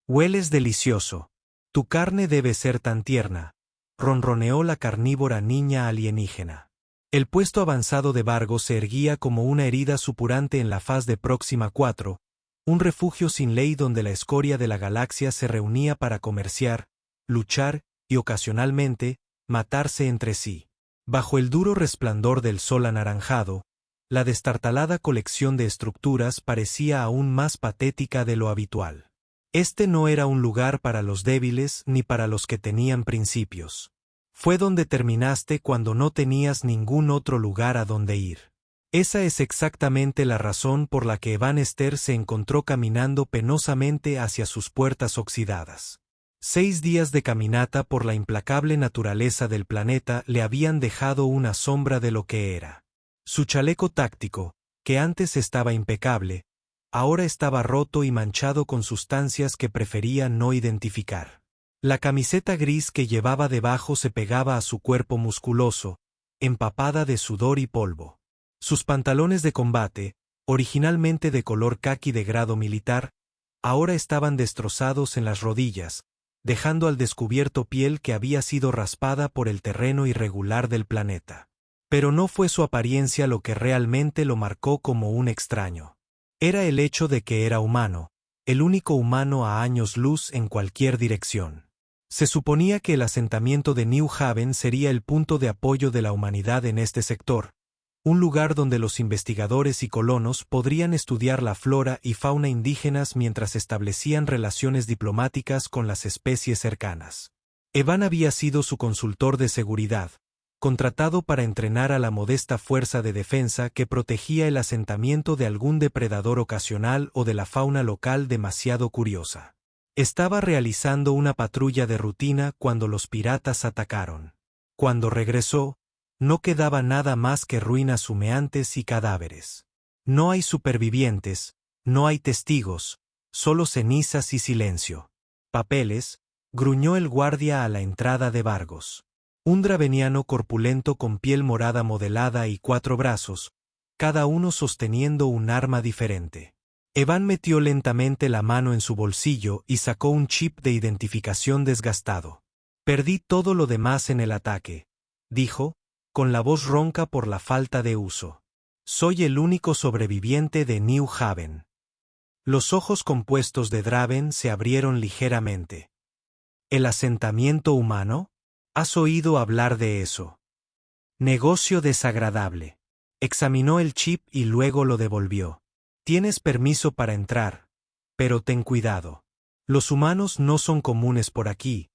Hueles delicioso. Tu carne debe ser tan tierna, ronroneó la carnívora niña alienígena. El puesto avanzado de Vargo se erguía como una herida supurante en la faz de Próxima 4, un refugio sin ley donde la escoria de la galaxia se reunía para comerciar, luchar y ocasionalmente, matarse entre sí. Bajo el duro resplandor del sol anaranjado, la destartalada colección de estructuras parecía aún más patética de lo habitual. Este no era un lugar para los débiles ni para los que tenían principios. Fue donde terminaste cuando no tenías ningún otro lugar a donde ir. Esa es exactamente la razón por la que Evan Esther se encontró caminando penosamente hacia sus puertas oxidadas. 6 días de caminata por la implacable naturaleza del planeta le habían dejado una sombra de lo que era. Su chaleco táctico, que antes estaba impecable, ahora estaba roto y manchado con sustancias que prefería no identificar. La camiseta gris que llevaba debajo se pegaba a su cuerpo musculoso, empapada de sudor y polvo. Sus pantalones de combate, originalmente de color caqui de grado militar, ahora estaban destrozados en las rodillas, dejando al descubierto piel que había sido raspada por el terreno irregular del planeta. Pero no fue su apariencia lo que realmente lo marcó como un extraño. Era el hecho de que era humano, el único humano a años luz en cualquier dirección. Se suponía que el asentamiento de New Haven sería el punto de apoyo de la humanidad en este sector, un lugar donde los investigadores y colonos podrían estudiar la flora y fauna indígenas mientras establecían relaciones diplomáticas con las especies cercanas. Evan había sido su consultor de seguridad, contratado para entrenar a la modesta fuerza de defensa que protegía el asentamiento de algún depredador ocasional o de la fauna local demasiado curiosa. Estaba realizando una patrulla de rutina cuando los piratas atacaron. Cuando regresó, no quedaba nada más que ruinas humeantes y cadáveres. No hay supervivientes, no hay testigos, solo cenizas y silencio. Papeles, gruñó el guardia a la entrada de Vargos. Un draveniano corpulento con piel morada modelada y 4 brazos, cada uno sosteniendo un arma diferente. Evan metió lentamente la mano en su bolsillo y sacó un chip de identificación desgastado. Perdí todo lo demás en el ataque, dijo, con la voz ronca por la falta de uso. Soy el único sobreviviente de New Haven. Los ojos compuestos de Draven se abrieron ligeramente. ¿El asentamiento humano? ¿Has oído hablar de eso? Negocio desagradable. Examinó el chip y luego lo devolvió. Tienes permiso para entrar, pero ten cuidado. Los humanos no son comunes por aquí,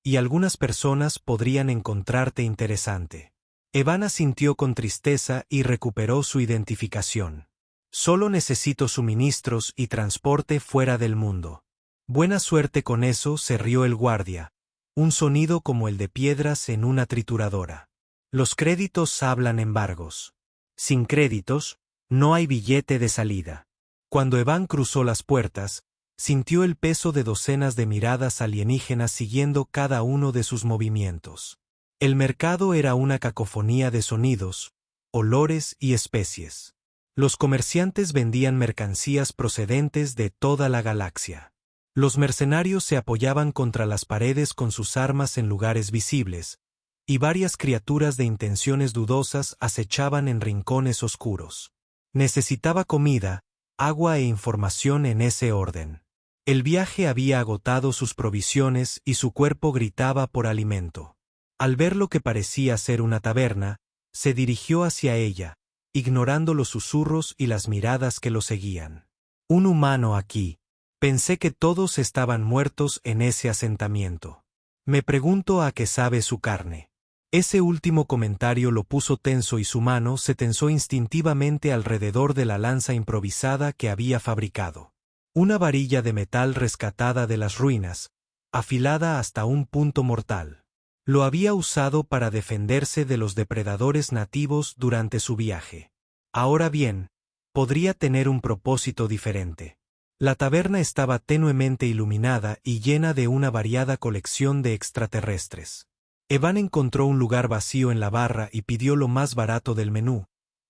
y algunas personas podrían encontrarte interesante. Evan asintió con tristeza y recuperó su identificación. Solo necesito suministros y transporte fuera del mundo. Buena suerte con eso, se rió el guardia, un sonido como el de piedras en una trituradora. Los créditos hablan en Vargos. Sin créditos, no hay billete de salida. Cuando Evan cruzó las puertas, sintió el peso de docenas de miradas alienígenas siguiendo cada uno de sus movimientos. El mercado era una cacofonía de sonidos, olores y especies. Los comerciantes vendían mercancías procedentes de toda la galaxia. Los mercenarios se apoyaban contra las paredes con sus armas en lugares visibles, y varias criaturas de intenciones dudosas acechaban en rincones oscuros. Necesitaba comida, agua e información en ese orden. El viaje había agotado sus provisiones y su cuerpo gritaba por alimento. Al ver lo que parecía ser una taberna, se dirigió hacia ella, ignorando los susurros y las miradas que lo seguían. Un humano aquí. Pensé que todos estaban muertos en ese asentamiento. Me pregunto a qué sabe su carne. Ese último comentario lo puso tenso y su mano se tensó instintivamente alrededor de la lanza improvisada que había fabricado. Una varilla de metal rescatada de las ruinas, afilada hasta un punto mortal. Lo había usado para defenderse de los depredadores nativos durante su viaje. Ahora bien, podría tener un propósito diferente. La taberna estaba tenuemente iluminada y llena de una variada colección de extraterrestres. Evan encontró un lugar vacío en la barra y pidió lo más barato del menú,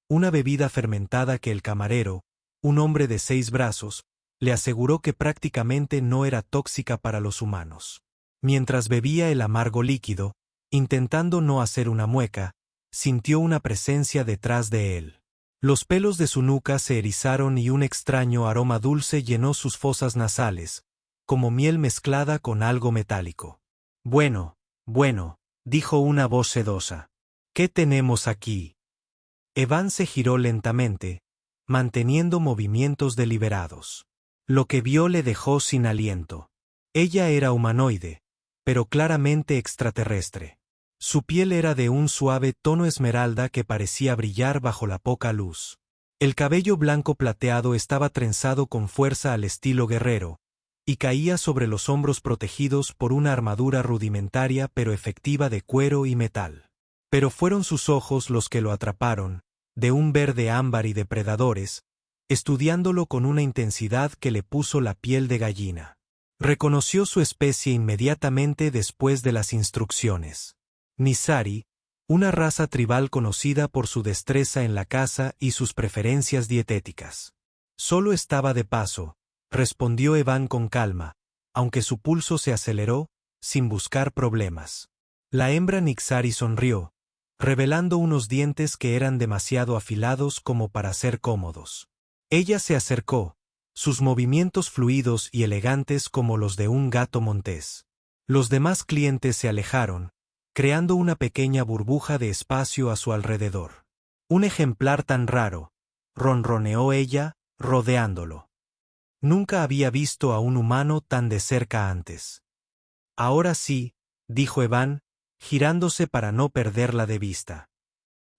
una bebida fermentada que el camarero, un hombre de 6 brazos, le aseguró que prácticamente no era tóxica para los humanos. Mientras bebía el amargo líquido, intentando no hacer una mueca, sintió una presencia detrás de él. Los pelos de su nuca se erizaron y un extraño aroma dulce llenó sus fosas nasales, como miel mezclada con algo metálico. Bueno, dijo una voz sedosa. ¿Qué tenemos aquí? Evan se giró lentamente, manteniendo movimientos deliberados. Lo que vio le dejó sin aliento. Ella era humanoide, pero claramente extraterrestre. Su piel era de un suave tono esmeralda que parecía brillar bajo la poca luz. El cabello blanco plateado estaba trenzado con fuerza al estilo guerrero, y caía sobre los hombros protegidos por una armadura rudimentaria pero efectiva de cuero y metal. Pero fueron sus ojos los que lo atraparon, de un verde ámbar y depredadores, estudiándolo con una intensidad que le puso la piel de gallina. Reconoció su especie inmediatamente después de las instrucciones. Nizari, una raza tribal conocida por su destreza en la caza y sus preferencias dietéticas. Solo estaba de paso, respondió Evan con calma, aunque su pulso se aceleró, sin buscar problemas. La hembra Nixari sonrió, revelando unos dientes que eran demasiado afilados como para ser cómodos. Ella se acercó, sus movimientos fluidos y elegantes como los de un gato montés. Los demás clientes se alejaron, creando una pequeña burbuja de espacio a su alrededor. Un ejemplar tan raro, ronroneó ella, rodeándolo. Nunca había visto a un humano tan de cerca antes. Ahora sí, dijo Evan, girándose para no perderla de vista.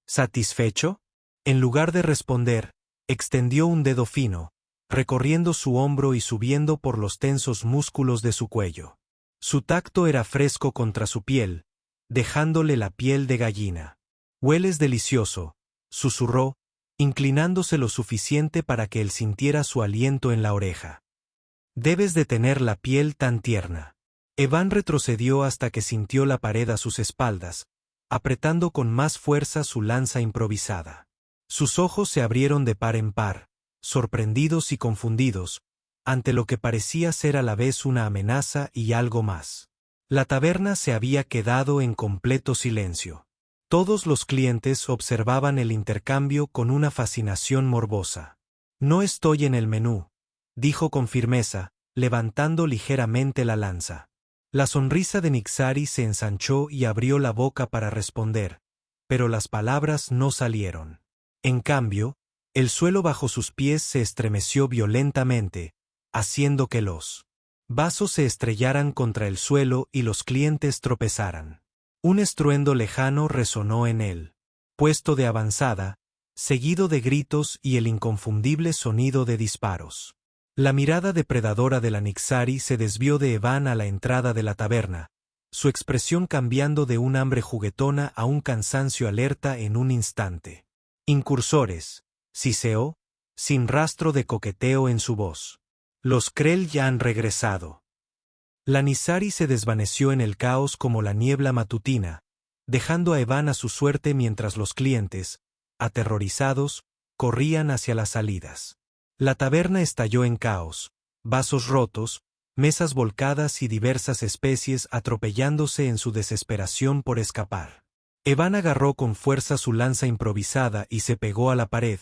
¿Satisfecho? En lugar de responder, extendió un dedo fino, recorriendo su hombro y subiendo por los tensos músculos de su cuello. Su tacto era fresco contra su piel, dejándole la piel de gallina. «Hueles delicioso», susurró, inclinándose lo suficiente para que él sintiera su aliento en la oreja. «Debes de tener la piel tan tierna». Evan retrocedió hasta que sintió la pared a sus espaldas, apretando con más fuerza su lanza improvisada. Sus ojos se abrieron de par en par, sorprendidos y confundidos, ante lo que parecía ser a la vez una amenaza y algo más. La taberna se había quedado en completo silencio. Todos los clientes observaban el intercambio con una fascinación morbosa. «No estoy en el menú», dijo con firmeza, levantando ligeramente la lanza. La sonrisa de Nixari se ensanchó y abrió la boca para responder, pero las palabras no salieron. En cambio, el suelo bajo sus pies se estremeció violentamente, haciendo que los vasos se estrellaran contra el suelo y los clientes tropezaran. Un estruendo lejano resonó en el puesto de avanzada, seguido de gritos y el inconfundible sonido de disparos. La mirada depredadora de la Nixari se desvió de Evan a la entrada de la taberna, su expresión cambiando de un hambre juguetona a un cansancio alerta en un instante. «Incursores», siseó, sin rastro de coqueteo en su voz. «Los Krell ya han regresado». La Nizari se desvaneció en el caos como la niebla matutina, dejando a Evan a su suerte mientras los clientes, aterrorizados, corrían hacia las salidas. La taberna estalló en caos, vasos rotos, mesas volcadas y diversas especies atropellándose en su desesperación por escapar. Evan agarró con fuerza su lanza improvisada y se pegó a la pared,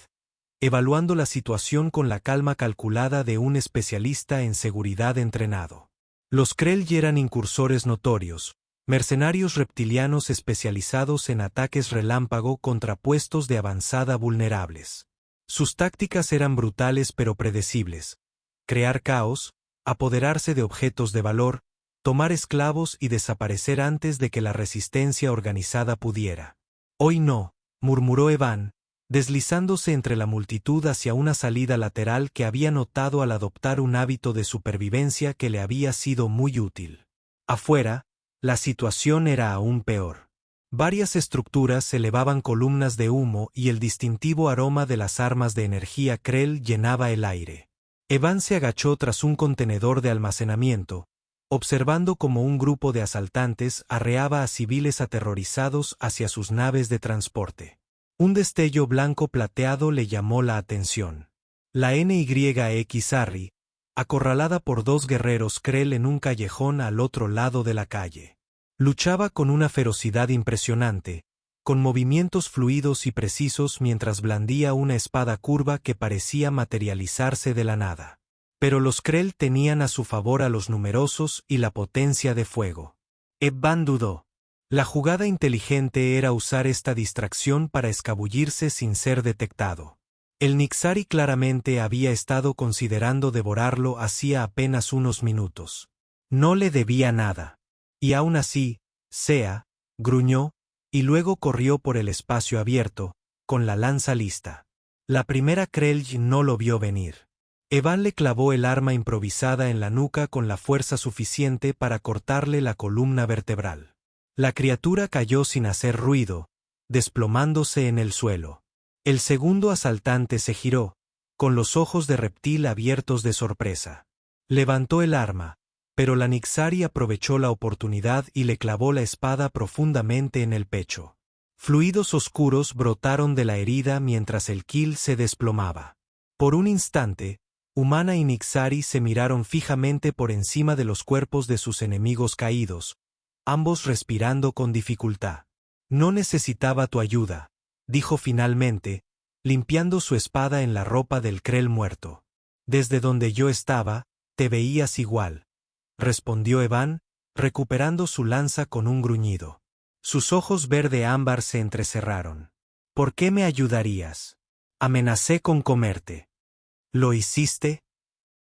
evaluando la situación con la calma calculada de un especialista en seguridad entrenado. Los Krell eran incursores notorios, mercenarios reptilianos especializados en ataques relámpago contra puestos de avanzada vulnerables. Sus tácticas eran brutales pero predecibles: crear caos, apoderarse de objetos de valor, tomar esclavos y desaparecer antes de que la resistencia organizada pudiera. «Hoy no», murmuró Evan, deslizándose entre la multitud hacia una salida lateral que había notado al adoptar un hábito de supervivencia que le había sido muy útil. Afuera, la situación era aún peor. Varias estructuras elevaban columnas de humo y el distintivo aroma de las armas de energía Krell llenaba el aire. Evan se agachó tras un contenedor de almacenamiento, observando cómo un grupo de asaltantes arreaba a civiles aterrorizados hacia sus naves de transporte. Un destello blanco plateado le llamó la atención. La NYX Harry, acorralada por dos guerreros Krell en un callejón al otro lado de la calle. Luchaba con una ferocidad impresionante, con movimientos fluidos y precisos mientras blandía una espada curva que parecía materializarse de la nada. Pero los Krell tenían a su favor a los numerosos y la potencia de fuego. Evan dudó. La jugada inteligente era usar esta distracción para escabullirse sin ser detectado. El Nixari claramente había estado considerando devorarlo hacía apenas unos minutos. No le debía nada. Y aún así, Sea, gruñó, y luego corrió por el espacio abierto, con la lanza lista. La primera Krell no lo vio venir. Evan le clavó el arma improvisada en la nuca con la fuerza suficiente para cortarle la columna vertebral. La criatura cayó sin hacer ruido, desplomándose en el suelo. El segundo asaltante se giró, con los ojos de reptil abiertos de sorpresa. Levantó el arma, pero la Nixari aprovechó la oportunidad y le clavó la espada profundamente en el pecho. Fluidos oscuros brotaron de la herida mientras el kill se desplomaba. Por un instante, Humana y Nixari se miraron fijamente por encima de los cuerpos de sus enemigos caídos, ambos respirando con dificultad. No necesitaba tu ayuda, dijo finalmente, limpiando su espada en la ropa del Krell muerto. Desde donde yo estaba, te veías igual, respondió Evan, recuperando su lanza con un gruñido. Sus ojos verde ámbar se entrecerraron. ¿Por qué me ayudarías? Amenacé con comerte. ¿Lo hiciste?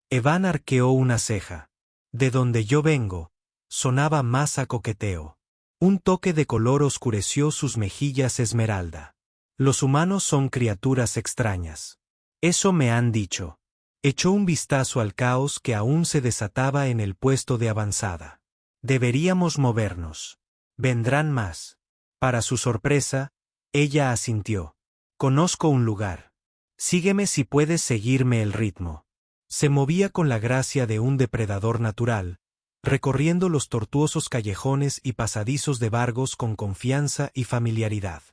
Evan arqueó una ceja. De donde yo vengo, sonaba más a coqueteo. Un toque de color oscureció sus mejillas esmeralda. Los humanos son criaturas extrañas. Eso me han dicho. Echó un vistazo al caos que aún se desataba en el puesto de avanzada. Deberíamos movernos. Vendrán más. Para su sorpresa, ella asintió. Conozco un lugar. Sígueme si puedes seguirme el ritmo. Se movía con la gracia de un depredador natural, recorriendo los tortuosos callejones y pasadizos de Vargos con confianza y familiaridad.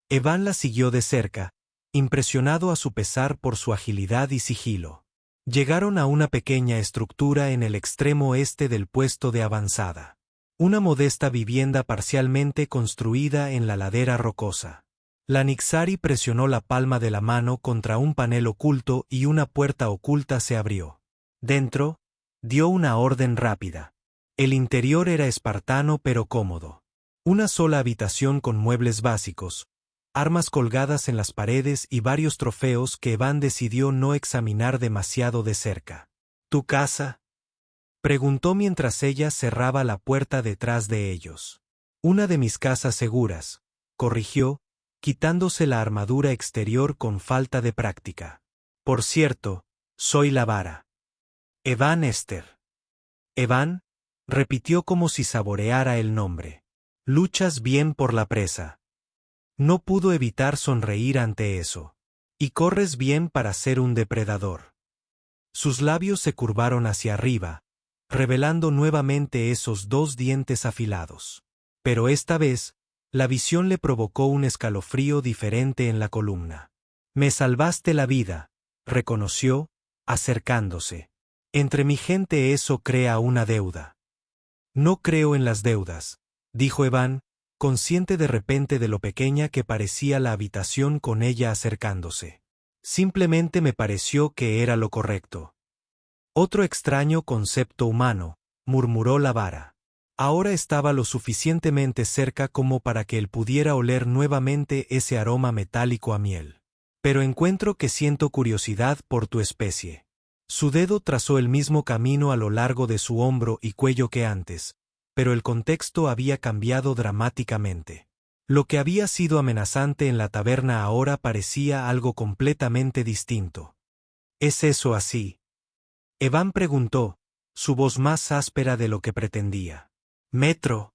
Evan la siguió de cerca, impresionado a su pesar por su agilidad y sigilo. Llegaron a una pequeña estructura en el extremo este del puesto de avanzada. Una modesta vivienda parcialmente construida en la ladera rocosa. La Nixari presionó la palma de la mano contra un panel oculto y una puerta oculta se abrió. Dentro, dio una orden rápida. El interior era espartano pero cómodo. Una sola habitación con muebles básicos, armas colgadas en las paredes y varios trofeos que Evan decidió no examinar demasiado de cerca. ¿Tu casa?, preguntó mientras ella cerraba la puerta detrás de ellos. Una de mis casas seguras, corrigió, quitándose la armadura exterior con falta de práctica. Por cierto, soy la vara. Evan Esther. Evan, repitió como si saboreara el nombre. Luchas bien por la presa. No pudo evitar sonreír ante eso. Y corres bien para ser un depredador. Sus labios se curvaron hacia arriba, revelando nuevamente esos dos dientes afilados. Pero esta vez, la visión le provocó un escalofrío diferente en la columna. Me salvaste la vida, reconoció, acercándose. Entre mi gente eso crea una deuda. No creo en las deudas, dijo Evan, consciente de repente de lo pequeña que parecía la habitación con ella acercándose. Simplemente me pareció que era lo correcto. Otro extraño concepto humano, murmuró la vara. Ahora estaba lo suficientemente cerca como para que él pudiera oler nuevamente ese aroma metálico a miel. Pero encuentro que siento curiosidad por tu especie. Su dedo trazó el mismo camino a lo largo de su hombro y cuello que antes, pero el contexto había cambiado dramáticamente. Lo que había sido amenazante en la taberna ahora parecía algo completamente distinto. ¿Es eso así?, Evan preguntó, su voz más áspera de lo que pretendía. Metro.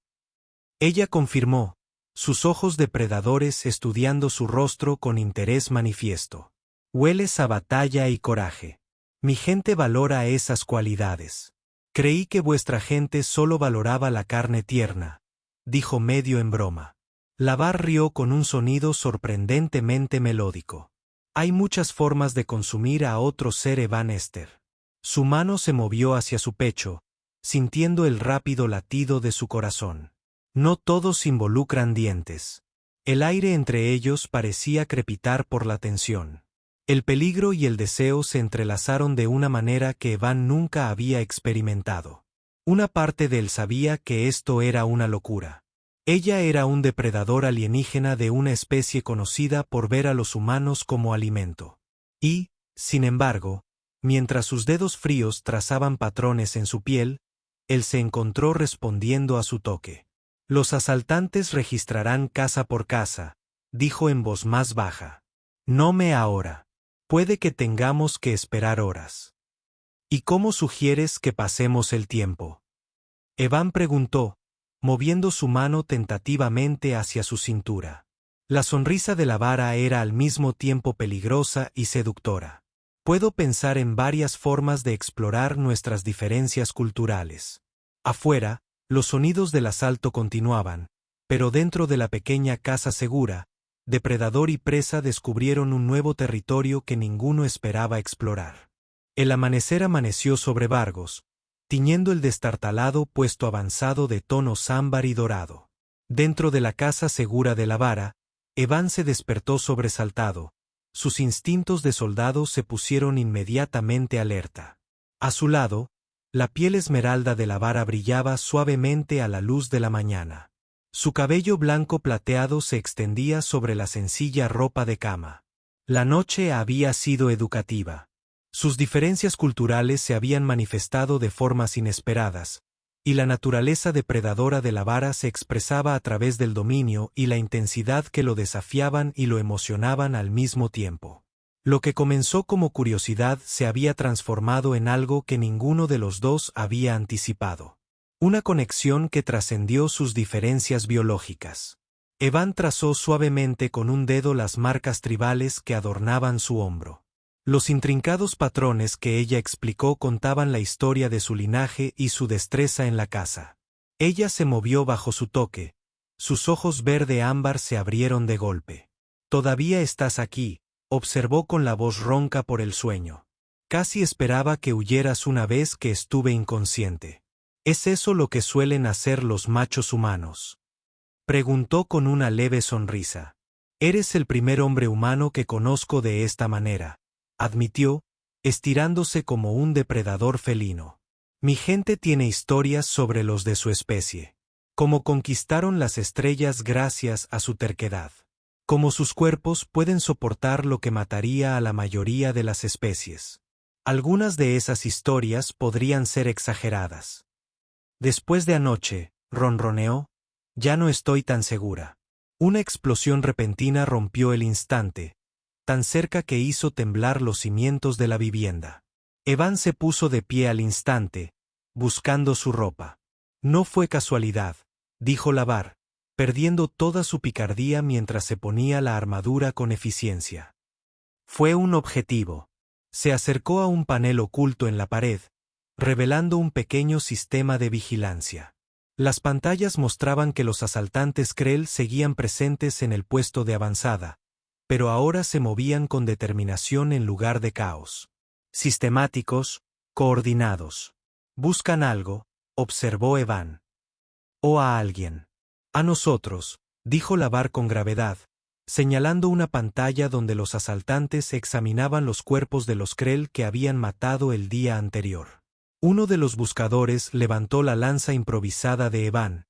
Ella confirmó, sus ojos depredadores estudiando su rostro con interés manifiesto. Hueles a batalla y coraje. Mi gente valora esas cualidades. Creí que vuestra gente solo valoraba la carne tierna, dijo medio en broma. Lavar rió con un sonido sorprendentemente melódico. Hay muchas formas de consumir a otro ser Evan Esther. Su mano se movió hacia su pecho, sintiendo el rápido latido de su corazón. No todos involucran dientes. El aire entre ellos parecía crepitar por la tensión. El peligro y el deseo se entrelazaron de una manera que Evan nunca había experimentado. Una parte de él sabía que esto era una locura. Ella era un depredador alienígena de una especie conocida por ver a los humanos como alimento. Y, sin embargo, mientras sus dedos fríos trazaban patrones en su piel, él se encontró respondiendo a su toque. Los asaltantes registrarán casa por casa, dijo en voz más baja. No me ahora. Puede que tengamos que esperar horas. ¿Y cómo sugieres que pasemos el tiempo? Evan preguntó, moviendo su mano tentativamente hacia su cintura. La sonrisa de la vara era al mismo tiempo peligrosa y seductora. Puedo pensar en varias formas de explorar nuestras diferencias culturales. Afuera, los sonidos del asalto continuaban, pero dentro de la pequeña casa segura, depredador y presa descubrieron un nuevo territorio que ninguno esperaba explorar. El amanecer amaneció sobre Vargos, tiñendo el destartalado puesto avanzado de tonos ámbar y dorado. Dentro de la casa segura de la vara, Evan se despertó sobresaltado. Sus instintos de soldado se pusieron inmediatamente alerta. A su lado, la piel esmeralda de la vara brillaba suavemente a la luz de la mañana. Su cabello blanco plateado se extendía sobre la sencilla ropa de cama. La noche había sido educativa. Sus diferencias culturales se habían manifestado de formas inesperadas, y la naturaleza depredadora de la vara se expresaba a través del dominio y la intensidad que lo desafiaban y lo emocionaban al mismo tiempo. Lo que comenzó como curiosidad se había transformado en algo que ninguno de los dos había anticipado. Una conexión que trascendió sus diferencias biológicas. Evan trazó suavemente con un dedo las marcas tribales que adornaban su hombro. Los intrincados patrones que ella explicó contaban la historia de su linaje y su destreza en la caza. Ella se movió bajo su toque. Sus ojos verde ámbar se abrieron de golpe. «Todavía estás aquí», observó con la voz ronca por el sueño. «Casi esperaba que huyeras una vez que estuve inconsciente». ¿Es eso lo que suelen hacer los machos humanos? Preguntó con una leve sonrisa. Eres el primer hombre humano que conozco de esta manera, admitió, estirándose como un depredador felino. Mi gente tiene historias sobre los de su especie. Cómo conquistaron las estrellas gracias a su terquedad. Cómo sus cuerpos pueden soportar lo que mataría a la mayoría de las especies. Algunas de esas historias podrían ser exageradas. Después de anoche, ronroneó, ya no estoy tan segura. Una explosión repentina rompió el instante, tan cerca que hizo temblar los cimientos de la vivienda. Evan se puso de pie al instante, buscando su ropa. No fue casualidad, dijo Lavar, perdiendo toda su picardía mientras se ponía la armadura con eficiencia. Fue un objetivo. Se acercó a un panel oculto en la pared, revelando un pequeño sistema de vigilancia. Las pantallas mostraban que los asaltantes Krell seguían presentes en el puesto de avanzada, pero ahora se movían con determinación en lugar de caos. Sistemáticos, coordinados. Buscan algo, observó Evan. O a alguien. A nosotros, dijo Lavar con gravedad, señalando una pantalla donde los asaltantes examinaban los cuerpos de los Krell que habían matado el día anterior. Uno de los buscadores levantó la lanza improvisada de Evan,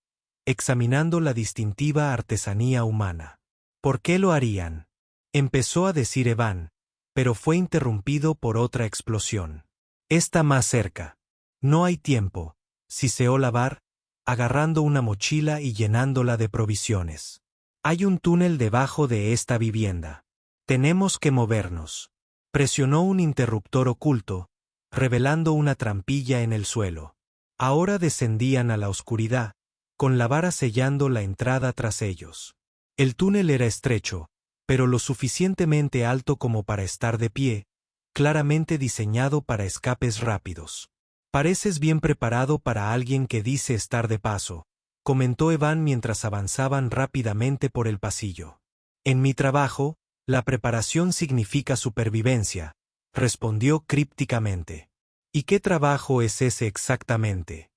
examinando la distintiva artesanía humana. ¿Por qué lo harían? Empezó a decir Evan, pero fue interrumpido por otra explosión. Está más cerca. No hay tiempo, siseó Lavar, agarrando una mochila y llenándola de provisiones. Hay un túnel debajo de esta vivienda. Tenemos que movernos. Presionó un interruptor oculto, revelando una trampilla en el suelo. Ahora descendían a la oscuridad, con la vara sellando la entrada tras ellos. El túnel era estrecho, pero lo suficientemente alto como para estar de pie, claramente diseñado para escapes rápidos. Pareces bien preparado para alguien que dice estar de paso, comentó Evan mientras avanzaban rápidamente por el pasillo. En mi trabajo, la preparación significa supervivencia, respondió crípticamente. ¿Y qué trabajo es ese exactamente?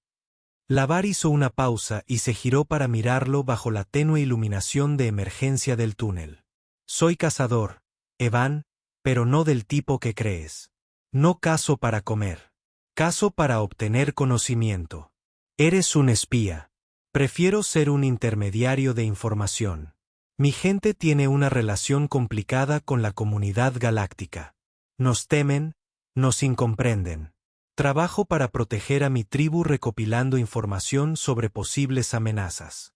Lavar hizo una pausa y se giró para mirarlo bajo la tenue iluminación de emergencia del túnel. Soy cazador, Evan, pero no del tipo que crees. No cazo para comer. Cazo para obtener conocimiento. Eres un espía. Prefiero ser un intermediario de información. Mi gente tiene una relación complicada con la comunidad galáctica. Nos temen, nos incomprenden. Trabajo para proteger a mi tribu recopilando información sobre posibles amenazas.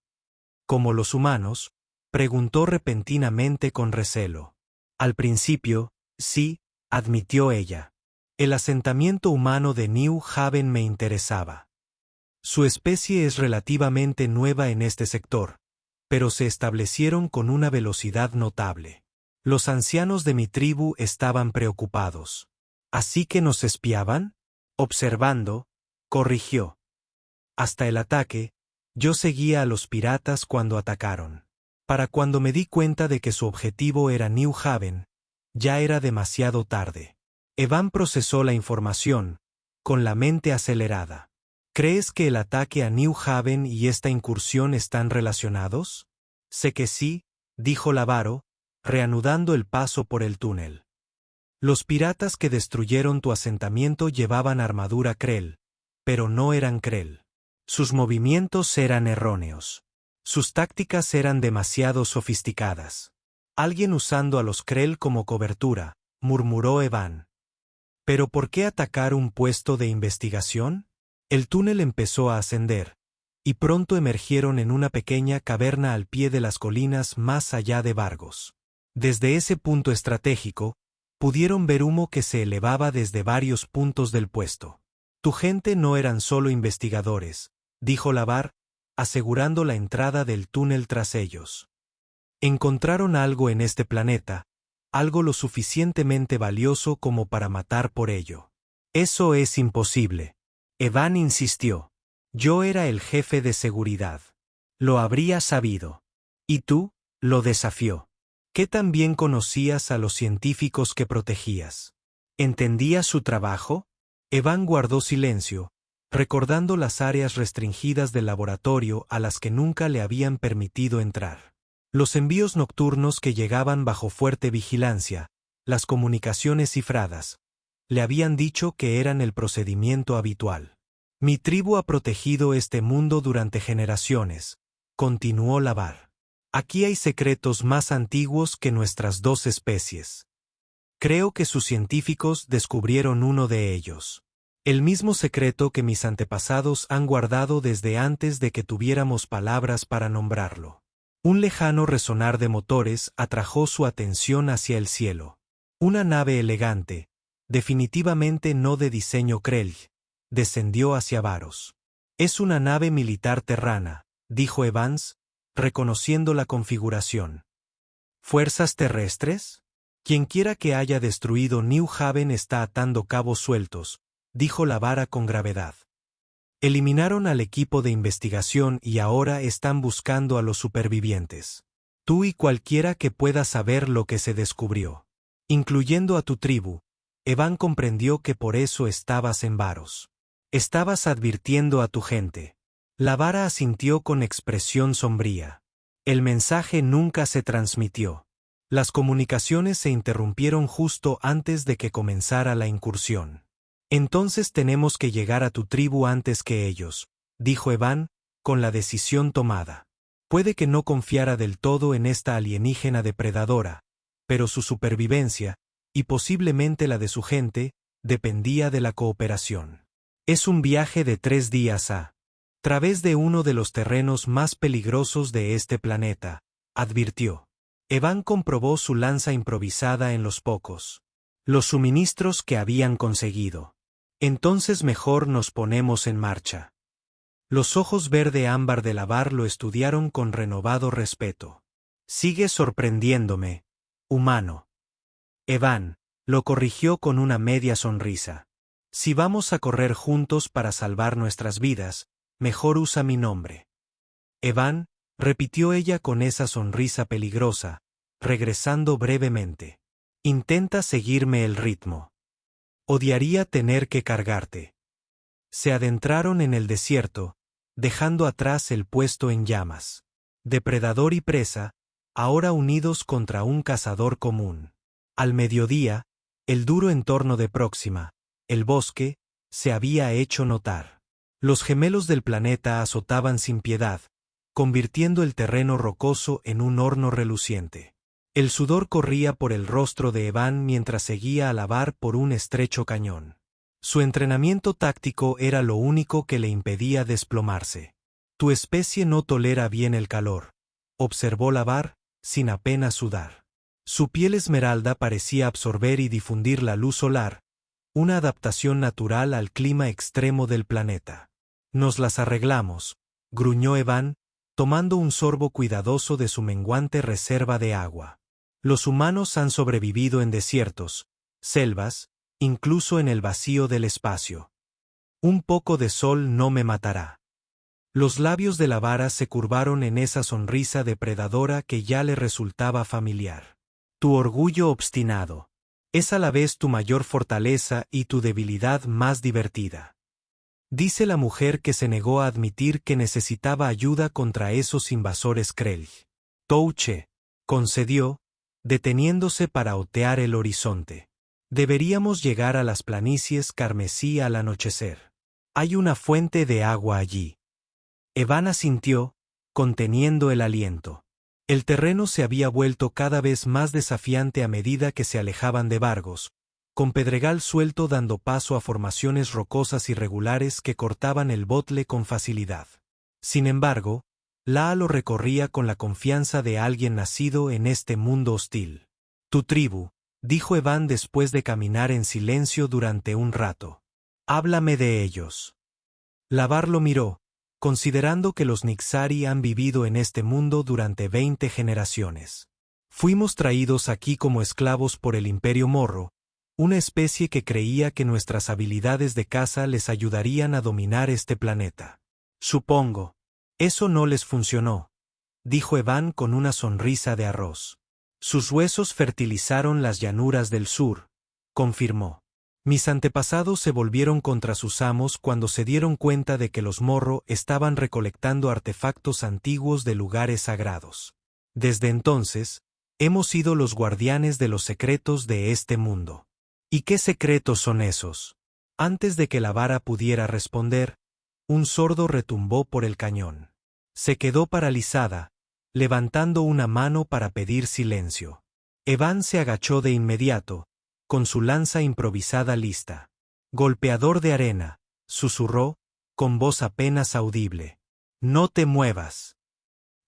¿Como los humanos? Preguntó repentinamente con recelo. Al principio, sí, admitió ella. El asentamiento humano de New Haven me interesaba. Su especie es relativamente nueva en este sector, pero se establecieron con una velocidad notable. Los ancianos de mi tribu estaban preocupados. ¿Así que nos espiaban? Observando, corrigió. Hasta el ataque, yo seguía a los piratas cuando atacaron. Para cuando me di cuenta de que su objetivo era New Haven, ya era demasiado tarde. Evan procesó la información, con la mente acelerada. ¿Crees que el ataque a New Haven y esta incursión están relacionados? Sé que sí, dijo Lavaro, reanudando el paso por el túnel. Los piratas que destruyeron tu asentamiento llevaban armadura Krell, pero no eran Krell. Sus movimientos eran erróneos. Sus tácticas eran demasiado sofisticadas. Alguien usando a los Krell como cobertura, murmuró Evan. ¿Pero por qué atacar un puesto de investigación? El túnel empezó a ascender, y pronto emergieron en una pequeña caverna al pie de las colinas más allá de Vargos. Desde ese punto estratégico, pudieron ver humo que se elevaba desde varios puntos del puesto. Tu gente no eran solo investigadores, dijo Lavar, asegurando la entrada del túnel tras ellos. Encontraron algo en este planeta, algo lo suficientemente valioso como para matar por ello. Eso es imposible. Evan insistió. Yo era el jefe de seguridad. Lo habría sabido. ¿Y tú? Lo desafió. ¿Qué tan bien conocías a los científicos que protegías? ¿Entendías su trabajo? Evan guardó silencio, recordando las áreas restringidas del laboratorio a las que nunca le habían permitido entrar. Los envíos nocturnos que llegaban bajo fuerte vigilancia, las comunicaciones cifradas, le habían dicho que eran el procedimiento habitual. Mi tribu ha protegido este mundo durante generaciones, continuó Lavar. Aquí hay secretos más antiguos que nuestras dos especies. Creo que sus científicos descubrieron uno de ellos. El mismo secreto que mis antepasados han guardado desde antes de que tuviéramos palabras para nombrarlo. Un lejano resonar de motores atrajo su atención hacia el cielo. Una nave elegante, definitivamente no de diseño Krell, descendió hacia Varos. Es una nave militar terrana, dijo Evans, reconociendo la configuración. ¿Fuerzas terrestres? Quienquiera que haya destruido New Haven está atando cabos sueltos, dijo Lavara con gravedad. Eliminaron al equipo de investigación y ahora están buscando a los supervivientes. Tú y cualquiera que pueda saber lo que se descubrió. Incluyendo a tu tribu, Evan comprendió que por eso estabas en Varos. Estabas advirtiendo a tu gente. Lavara asintió con expresión sombría. El mensaje nunca se transmitió. Las comunicaciones se interrumpieron justo antes de que comenzara la incursión. Entonces tenemos que llegar a tu tribu antes que ellos, dijo Evan, con la decisión tomada. Puede que no confiara del todo en esta alienígena depredadora, pero su supervivencia, y posiblemente la de su gente, dependía de la cooperación. Es un viaje de 3 días a través de uno de los terrenos más peligrosos de este planeta, advirtió. Evan comprobó su lanza improvisada en los los suministros que habían conseguido. Entonces mejor nos ponemos en marcha. Los ojos verde ámbar de Lavar lo estudiaron con renovado respeto. Sigue sorprendiéndome, humano. Evan, lo corrigió con una media sonrisa. Si vamos a correr juntos para salvar nuestras vidas, mejor usa mi nombre. Evan, repitió ella con esa sonrisa peligrosa, regresando brevemente. Intenta seguirme el ritmo. Odiaría tener que cargarte. Se adentraron en el desierto, dejando atrás el puesto en llamas. Depredador y presa, ahora unidos contra un cazador común. Al mediodía, el duro entorno de Próxima, el bosque, se había hecho notar. Los gemelos del planeta azotaban sin piedad, convirtiendo el terreno rocoso en un horno reluciente. El sudor corría por el rostro de Evan mientras seguía a lavar por un estrecho cañón. Su entrenamiento táctico era lo único que le impedía desplomarse. Tu especie no tolera bien el calor, observó lavar, sin apenas sudar. Su piel esmeralda parecía absorber y difundir la luz solar, una adaptación natural al clima extremo del planeta. Nos las arreglamos, gruñó Evan, tomando un sorbo cuidadoso de su menguante reserva de agua. Los humanos han sobrevivido en desiertos, selvas, incluso en el vacío del espacio. Un poco de sol no me matará. Los labios de la vara se curvaron en esa sonrisa depredadora que ya le resultaba familiar. Tu orgullo obstinado. Es a la vez tu mayor fortaleza y tu debilidad más divertida. Dice la mujer que se negó a admitir que necesitaba ayuda contra esos invasores Krell. Touche, concedió, deteniéndose para otear el horizonte. Deberíamos llegar a las planicies carmesí al anochecer. Hay una fuente de agua allí. Evan asintió, conteniendo el aliento. El terreno se había vuelto cada vez más desafiante a medida que se alejaban de Vargos, con pedregal suelto dando paso a formaciones rocosas irregulares que cortaban el botle con facilidad. Sin embargo, Laa lo recorría con la confianza de alguien nacido en este mundo hostil. Tu tribu, dijo Evan después de caminar en silencio durante un rato. Háblame de ellos. Lavar lo miró, considerando que los Nixari han vivido en este mundo durante 20 generaciones. Fuimos traídos aquí como esclavos por el Imperio Morro, una especie que creía que nuestras habilidades de caza les ayudarían a dominar este planeta. Supongo. Eso no les funcionó, dijo Evan con una sonrisa de arroz. Sus huesos fertilizaron las llanuras del sur, confirmó. Mis antepasados se volvieron contra sus amos cuando se dieron cuenta de que los Morro estaban recolectando artefactos antiguos de lugares sagrados. Desde entonces, hemos sido los guardianes de los secretos de este mundo. ¿Y qué secretos son esos? Antes de que la vara pudiera responder, un sordo retumbó por el cañón. Se quedó paralizada, levantando una mano para pedir silencio. Evan se agachó de inmediato, con su lanza improvisada lista. Golpeador de arena, susurró, con voz apenas audible. No te muevas.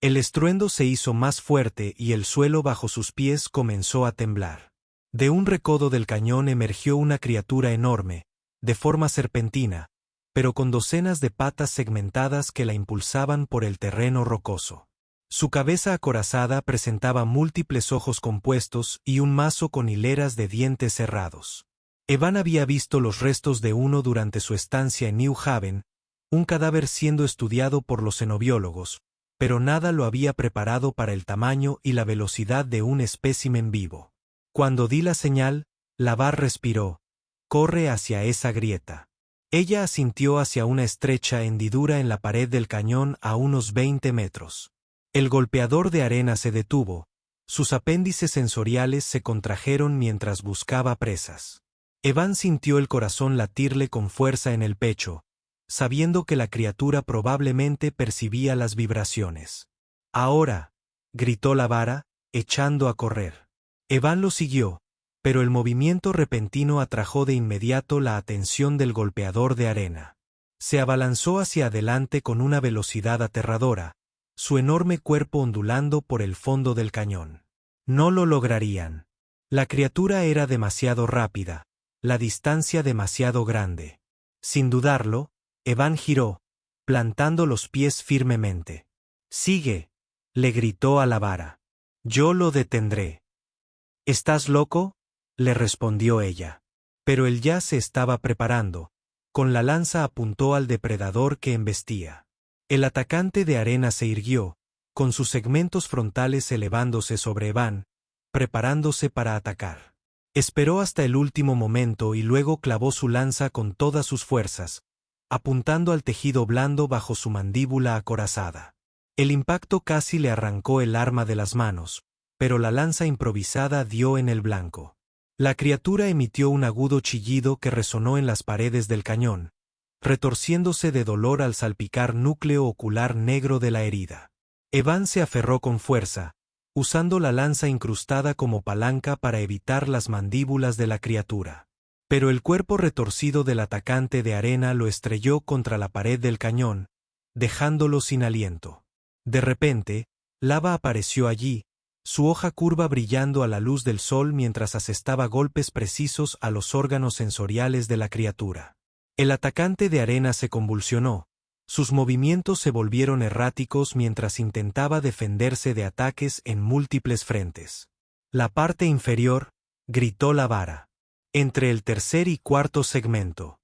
El estruendo se hizo más fuerte y el suelo bajo sus pies comenzó a temblar. De un recodo del cañón emergió una criatura enorme, de forma serpentina, pero con docenas de patas segmentadas que la impulsaban por el terreno rocoso. Su cabeza acorazada presentaba múltiples ojos compuestos y un mazo con hileras de dientes cerrados. Evan había visto los restos de uno durante su estancia en New Haven, un cadáver siendo estudiado por los cenobiólogos, pero nada lo había preparado para el tamaño y la velocidad de un espécimen vivo. Cuando di la señal, Lavar respiró. Corre hacia esa grieta. Ella asintió hacia una estrecha hendidura en la pared del cañón a unos 20 metros. El golpeador de arena se detuvo, sus apéndices sensoriales se contrajeron mientras buscaba presas. Evan sintió el corazón latirle con fuerza en el pecho, sabiendo que la criatura probablemente percibía las vibraciones. Ahora, gritó la vara, echando a correr. Evan lo siguió, pero el movimiento repentino atrajo de inmediato la atención del golpeador de arena. Se abalanzó hacia adelante con una velocidad aterradora, su enorme cuerpo ondulando por el fondo del cañón. No lo lograrían. La criatura era demasiado rápida, la distancia demasiado grande. Sin dudarlo, Evan giró, plantando los pies firmemente. «Sigue», le gritó a la vara. «Yo lo detendré». «¿Estás loco?», le respondió ella. Pero él ya se estaba preparando. Con la lanza apuntó al depredador que embestía. El atacante de arena se irguió, con sus segmentos frontales elevándose sobre Evan, preparándose para atacar. Esperó hasta el último momento y luego clavó su lanza con todas sus fuerzas, apuntando al tejido blando bajo su mandíbula acorazada. El impacto casi le arrancó el arma de las manos, pero la lanza improvisada dio en el blanco. La criatura emitió un agudo chillido que resonó en las paredes del cañón, retorciéndose de dolor al salpicar núcleo ocular negro de la herida. Evan se aferró con fuerza, usando la lanza incrustada como palanca para evitar las mandíbulas de la criatura. Pero el cuerpo retorcido del atacante de arena lo estrelló contra la pared del cañón, dejándolo sin aliento. De repente, Lava apareció allí, su hoja curva brillando a la luz del sol mientras asestaba golpes precisos a los órganos sensoriales de la criatura. El atacante de arena se convulsionó, sus movimientos se volvieron erráticos mientras intentaba defenderse de ataques en múltiples frentes. La parte inferior, gritó la vara. Entre el tercer y cuarto segmento.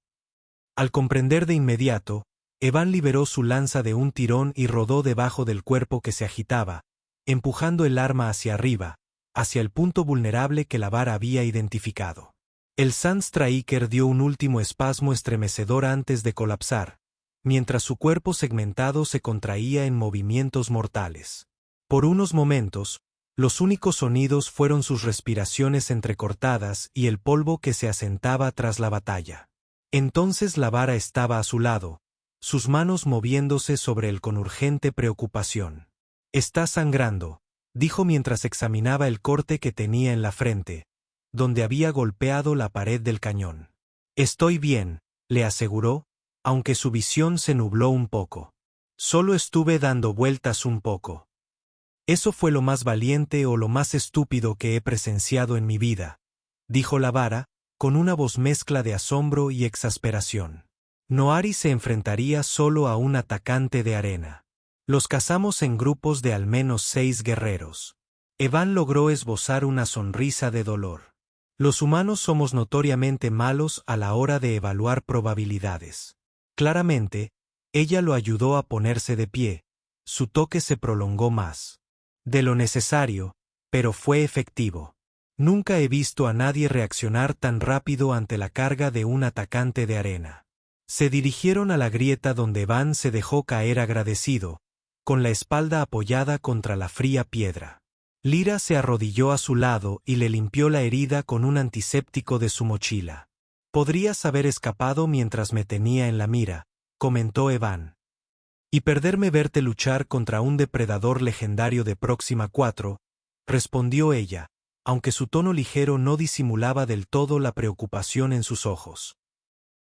Al comprender de inmediato, Evan liberó su lanza de un tirón y rodó debajo del cuerpo que se agitaba, empujando el arma hacia arriba, hacia el punto vulnerable que la vara había identificado. El Sandstriker dio un último espasmo estremecedor antes de colapsar, mientras su cuerpo segmentado se contraía en movimientos mortales. Por unos momentos, los únicos sonidos fueron sus respiraciones entrecortadas y el polvo que se asentaba tras la batalla. Entonces la vara estaba a su lado, sus manos moviéndose sobre él con urgente preocupación. «Está sangrando», dijo mientras examinaba el corte que tenía en la frente, donde había golpeado la pared del cañón. «Estoy bien», le aseguró, aunque su visión se nubló un poco. «Solo estuve dando vueltas un poco». «Eso fue lo más valiente o lo más estúpido que he presenciado en mi vida», dijo la vara, con una voz mezcla de asombro y exasperación. Noari se enfrentaría solo a un atacante de arena. Los cazamos en grupos de al menos 6 guerreros. Evan logró esbozar una sonrisa de dolor. Los humanos somos notoriamente malos a la hora de evaluar probabilidades. Claramente, ella lo ayudó a ponerse de pie. Su toque se prolongó más de lo necesario, pero fue efectivo. Nunca he visto a nadie reaccionar tan rápido ante la carga de un atacante de arena. Se dirigieron a la grieta donde Evan se dejó caer agradecido, con la espalda apoyada contra la fría piedra. Lyra se arrodilló a su lado y le limpió la herida con un antiséptico de su mochila. «Podrías haber escapado mientras me tenía en la mira», comentó Evan. «Y perderme verte luchar contra un depredador legendario de Próxima 4, respondió ella, aunque su tono ligero no disimulaba del todo la preocupación en sus ojos.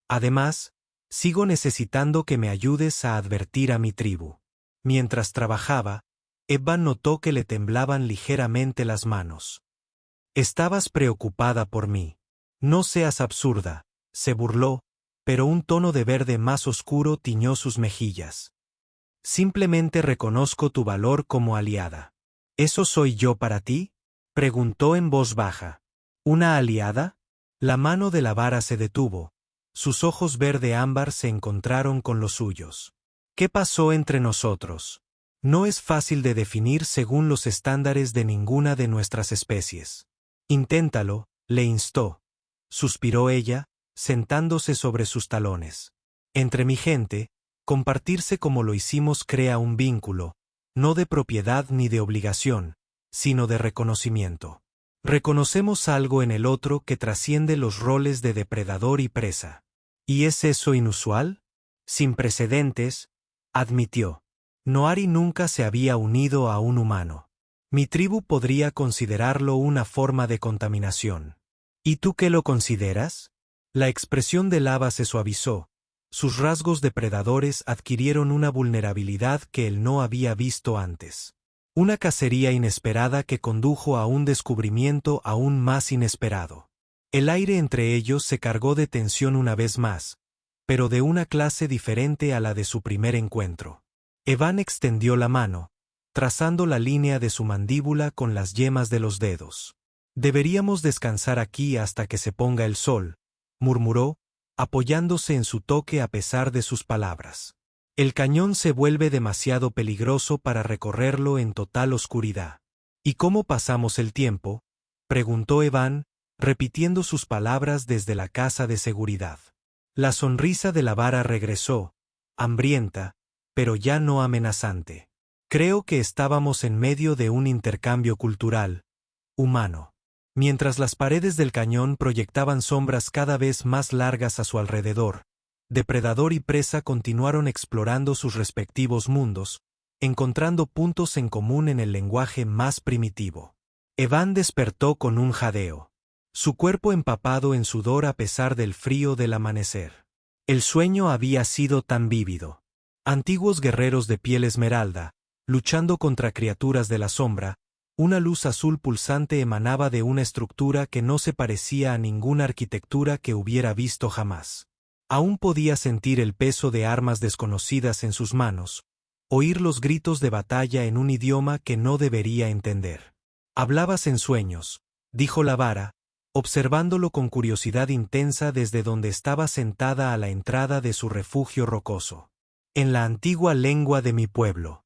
«Además, sigo necesitando que me ayudes a advertir a mi tribu». Mientras trabajaba, Evan notó que le temblaban ligeramente las manos. «Estabas preocupada por mí. No seas absurda», se burló, pero un tono de verde más oscuro tiñó sus mejillas. «Simplemente reconozco tu valor como aliada». «¿Eso soy yo para ti?», preguntó en voz baja. «¿Una aliada?». La mano de la vara se detuvo. Sus ojos verde ámbar se encontraron con los suyos. «¿Qué pasó entre nosotros? No es fácil de definir según los estándares de ninguna de nuestras especies». «Inténtalo», le instó. Suspiró ella, sentándose sobre sus talones. «Entre mi gente, compartirse como lo hicimos crea un vínculo, no de propiedad ni de obligación, sino de reconocimiento. Reconocemos algo en el otro que trasciende los roles de depredador y presa». «¿Y es eso inusual?». «Sin precedentes», admitió. «Noari nunca se había unido a un humano. Mi tribu podría considerarlo una forma de contaminación». «¿Y tú qué lo consideras?». La expresión de Lava se suavizó. Sus rasgos depredadores adquirieron una vulnerabilidad que él no había visto antes. Una cacería inesperada que condujo a un descubrimiento aún más inesperado. El aire entre ellos se cargó de tensión una vez más, pero de una clase diferente a la de su primer encuentro. Evan extendió la mano, trazando la línea de su mandíbula con las yemas de los dedos. «Deberíamos descansar aquí hasta que se ponga el sol», murmuró, apoyándose en su toque a pesar de sus palabras. «El cañón se vuelve demasiado peligroso para recorrerlo en total oscuridad». «¿Y cómo pasamos el tiempo?», preguntó Evan, repitiendo sus palabras desde la casa de seguridad. La sonrisa de la vara regresó, hambrienta, pero ya no amenazante. Creo que estábamos en medio de un intercambio cultural, humano. Mientras las paredes del cañón proyectaban sombras cada vez más largas a su alrededor, depredador y presa continuaron explorando sus respectivos mundos, encontrando puntos en común en el lenguaje más primitivo. Evan despertó con un jadeo, su cuerpo empapado en sudor a pesar del frío del amanecer. El sueño había sido tan vívido. Antiguos guerreros de piel esmeralda, luchando contra criaturas de la sombra, una luz azul pulsante emanaba de una estructura que no se parecía a ninguna arquitectura que hubiera visto jamás. Aún podía sentir el peso de armas desconocidas en sus manos, oír los gritos de batalla en un idioma que no debería entender. «Hablabas en sueños», dijo la vara, observándolo con curiosidad intensa desde donde estaba sentada a la entrada de su refugio rocoso. «En la antigua lengua de mi pueblo».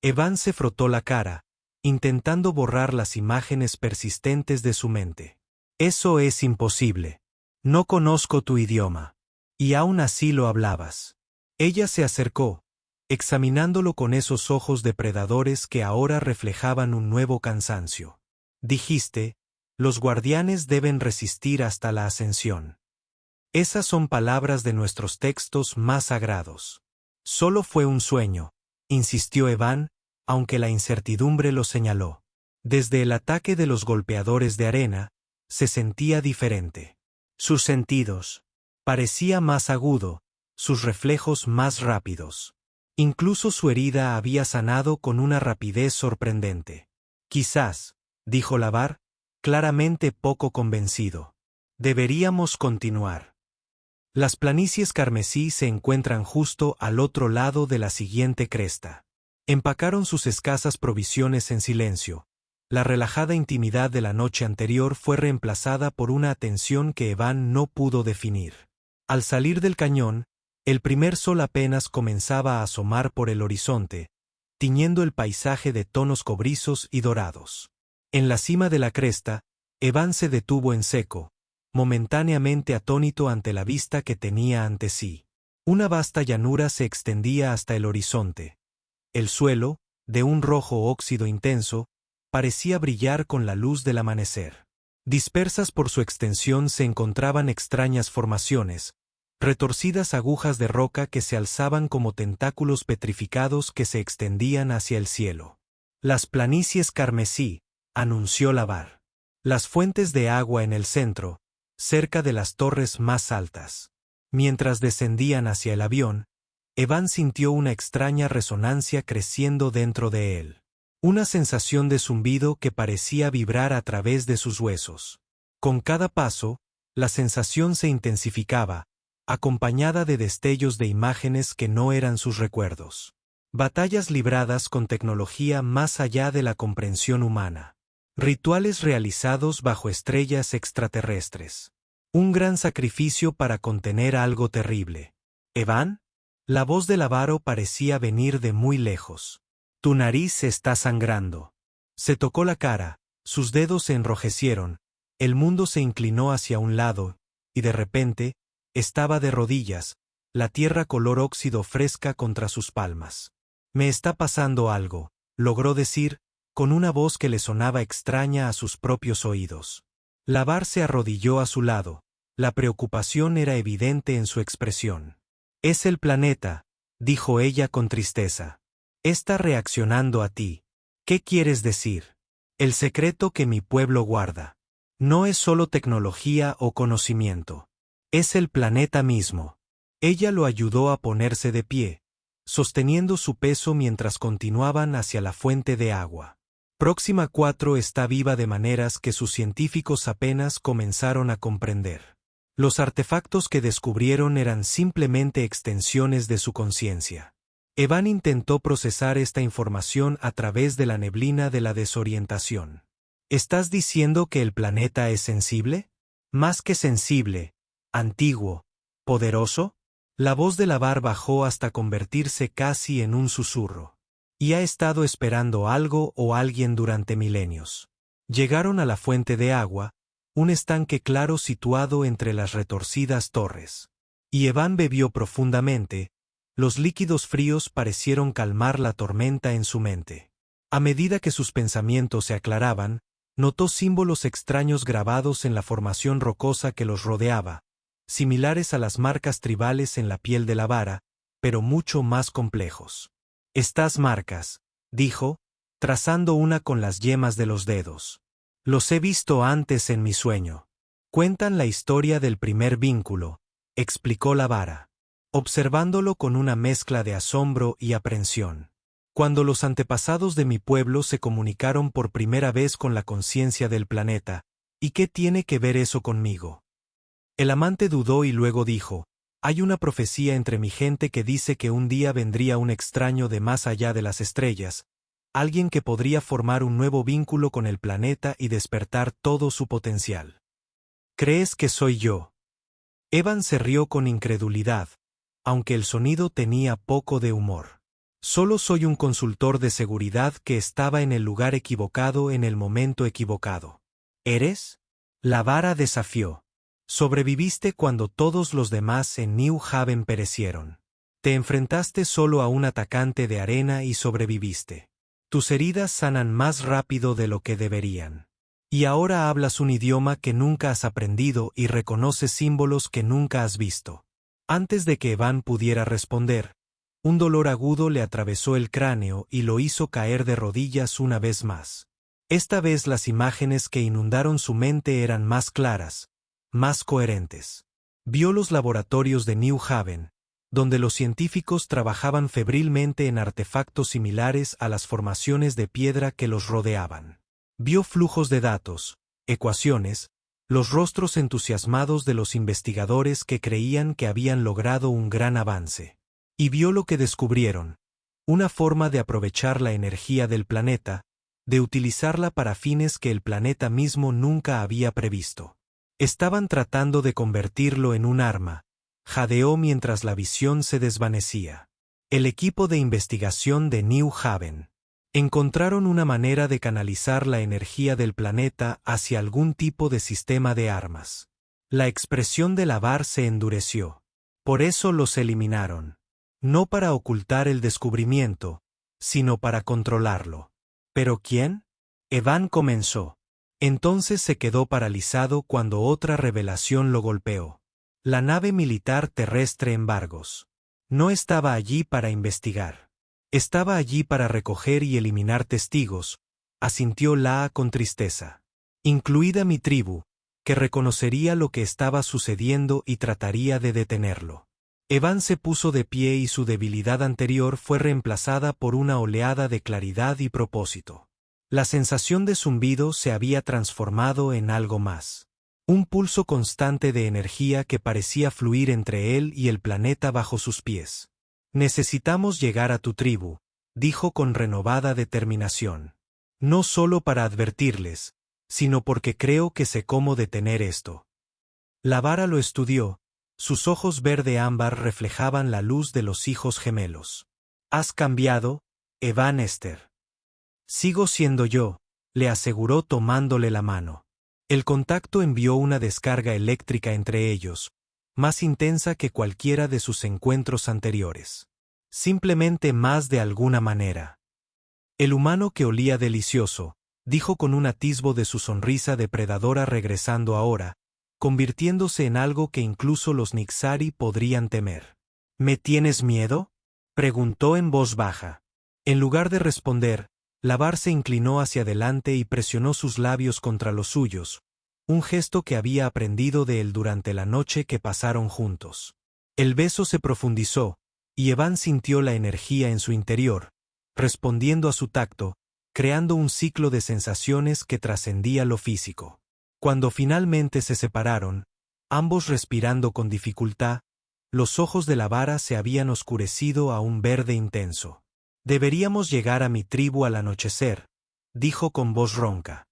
Evan se frotó la cara, intentando borrar las imágenes persistentes de su mente. «Eso es imposible. No conozco tu idioma. Y aún así lo hablabas». Ella se acercó, examinándolo con esos ojos depredadores que ahora reflejaban un nuevo cansancio. «Dijiste, los guardianes deben resistir hasta la ascensión. Esas son palabras de nuestros textos más sagrados». «Solo fue un sueño», insistió Evan, aunque la incertidumbre lo señaló. Desde el ataque de los golpeadores de arena, se sentía diferente. Sus sentidos parecía más agudo, sus reflejos más rápidos. Incluso su herida había sanado con una rapidez sorprendente. «Quizás», dijo Lavar, claramente poco convencido. «Deberíamos continuar. Las planicies carmesí se encuentran justo al otro lado de la siguiente cresta». Empacaron sus escasas provisiones en silencio. La relajada intimidad de la noche anterior fue reemplazada por una atención que Evan no pudo definir. Al salir del cañón, el primer sol apenas comenzaba a asomar por el horizonte, tiñendo el paisaje de tonos cobrizos y dorados. En la cima de la cresta, Evan se detuvo en seco, momentáneamente atónito ante la vista que tenía ante sí. Una vasta llanura se extendía hasta el horizonte. El suelo, de un rojo óxido intenso, parecía brillar con la luz del amanecer. Dispersas por su extensión se encontraban extrañas formaciones, retorcidas agujas de roca que se alzaban como tentáculos petrificados que se extendían hacia el cielo. «Las planicies carmesí», anunció Lavar. «Las fuentes de agua en el centro, cerca de las torres más altas». Mientras descendían hacia el avión, Evan sintió una extraña resonancia creciendo dentro de él. Una sensación de zumbido que parecía vibrar a través de sus huesos. Con cada paso, la sensación se intensificaba, acompañada de destellos de imágenes que no eran sus recuerdos. Batallas libradas con tecnología más allá de la comprensión humana. Rituales realizados bajo estrellas extraterrestres. Un gran sacrificio para contener algo terrible. «¿Evan?» La voz del avaro parecía venir de muy lejos. «Tu nariz está sangrando». Se tocó la cara, sus dedos se enrojecieron, el mundo se inclinó hacia un lado, y de repente, estaba de rodillas, la tierra color óxido fresca contra sus palmas. «Me está pasando algo», logró decir, con una voz que le sonaba extraña a sus propios oídos. Lavar se arrodilló a su lado, la preocupación era evidente en su expresión. «Es el planeta», dijo ella con tristeza. «Está reaccionando a ti. ¿Qué quieres decir?» «El secreto que mi pueblo guarda. No es solo tecnología o conocimiento. Es el planeta mismo». Ella lo ayudó a ponerse de pie, sosteniendo su peso mientras continuaban hacia la fuente de agua. Próxima 4 está viva de maneras que sus científicos apenas comenzaron a comprender. Los artefactos que descubrieron eran simplemente extensiones de su conciencia. Evan intentó procesar esta información a través de la neblina de la desorientación. ¿Estás diciendo que el planeta es sensible? Más que sensible, antiguo, poderoso. La voz de Lavar bajó hasta convertirse casi en un susurro. Y ha estado esperando algo o alguien durante milenios. Llegaron a la fuente de agua, un estanque claro situado entre las retorcidas torres. Y Evan bebió profundamente. Los líquidos fríos parecieron calmar la tormenta en su mente. A medida que sus pensamientos se aclaraban, notó símbolos extraños grabados en la formación rocosa que los rodeaba, similares a las marcas tribales en la piel de la vara, pero mucho más complejos. «Estas marcas», dijo, trazando una con las yemas de los dedos. «Los he visto antes en mi sueño. Cuentan la historia del primer vínculo», explicó la vara, observándolo con una mezcla de asombro y aprensión. «Cuando los antepasados de mi pueblo se comunicaron por primera vez con la conciencia del planeta, ¿y qué tiene que ver eso conmigo?» El amante dudó y luego dijo, «Hay una profecía entre mi gente que dice que un día vendría un extraño de más allá de las estrellas, alguien que podría formar un nuevo vínculo con el planeta y despertar todo su potencial. ¿Crees que soy yo?» Evan se rió con incredulidad, aunque el sonido tenía poco de humor. «Solo soy un consultor de seguridad que estaba en el lugar equivocado en el momento equivocado». «¿Eres?» La vara desafió. «Sobreviviste cuando todos los demás en New Haven perecieron. Te enfrentaste solo a un atacante de arena y sobreviviste. Tus heridas sanan más rápido de lo que deberían. Y ahora hablas un idioma que nunca has aprendido y reconoces símbolos que nunca has visto». Antes de que Evan pudiera responder, un dolor agudo le atravesó el cráneo y lo hizo caer de rodillas una vez más. Esta vez las imágenes que inundaron su mente eran más claras, más coherentes. Vio los laboratorios de New Haven, donde los científicos trabajaban febrilmente en artefactos similares a las formaciones de piedra que los rodeaban. Vio flujos de datos, ecuaciones, los rostros entusiasmados de los investigadores que creían que habían logrado un gran avance. Y vio lo que descubrieron, una forma de aprovechar la energía del planeta, de utilizarla para fines que el planeta mismo nunca había previsto. Estaban tratando de convertirlo en un arma, jadeó mientras la visión se desvanecía. El equipo de investigación de New Haven. Encontraron una manera de canalizar la energía del planeta hacia algún tipo de sistema de armas. La expresión de la VAR se endureció. Por eso los eliminaron. No para ocultar el descubrimiento, sino para controlarlo. ¿Pero quién? Evan comenzó. Entonces se quedó paralizado cuando otra revelación lo golpeó. La nave militar terrestre en Vargos. No estaba allí para investigar. Estaba allí para recoger y eliminar testigos, asintió Laa con tristeza. Incluida mi tribu, que reconocería lo que estaba sucediendo y trataría de detenerlo. Evan se puso de pie y su debilidad anterior fue reemplazada por una oleada de claridad y propósito. La sensación de zumbido se había transformado en algo más. Un pulso constante de energía que parecía fluir entre él y el planeta bajo sus pies. «Necesitamos llegar a tu tribu», dijo con renovada determinación. «No solo para advertirles, sino porque creo que sé cómo detener esto». La vara lo estudió, sus ojos verde ámbar reflejaban la luz de los hijos gemelos. «Has cambiado, Evan Esther». «Sigo siendo yo», le aseguró tomándole la mano. El contacto envió una descarga eléctrica entre ellos, más intensa que cualquiera de sus encuentros anteriores. Simplemente más de alguna manera. El humano que olía delicioso, dijo con un atisbo de su sonrisa depredadora regresando ahora, convirtiéndose en algo que incluso los Nixari podrían temer. «¿Me tienes miedo?», preguntó en voz baja. En lugar de responder, la VAR se inclinó hacia adelante y presionó sus labios contra los suyos, un gesto que había aprendido de él durante la noche que pasaron juntos. El beso se profundizó, y Evan sintió la energía en su interior, respondiendo a su tacto, creando un ciclo de sensaciones que trascendía lo físico. Cuando finalmente se separaron, ambos respirando con dificultad, los ojos de la vara se habían oscurecido a un verde intenso. «Deberíamos llegar a mi tribu al anochecer», dijo con voz ronca.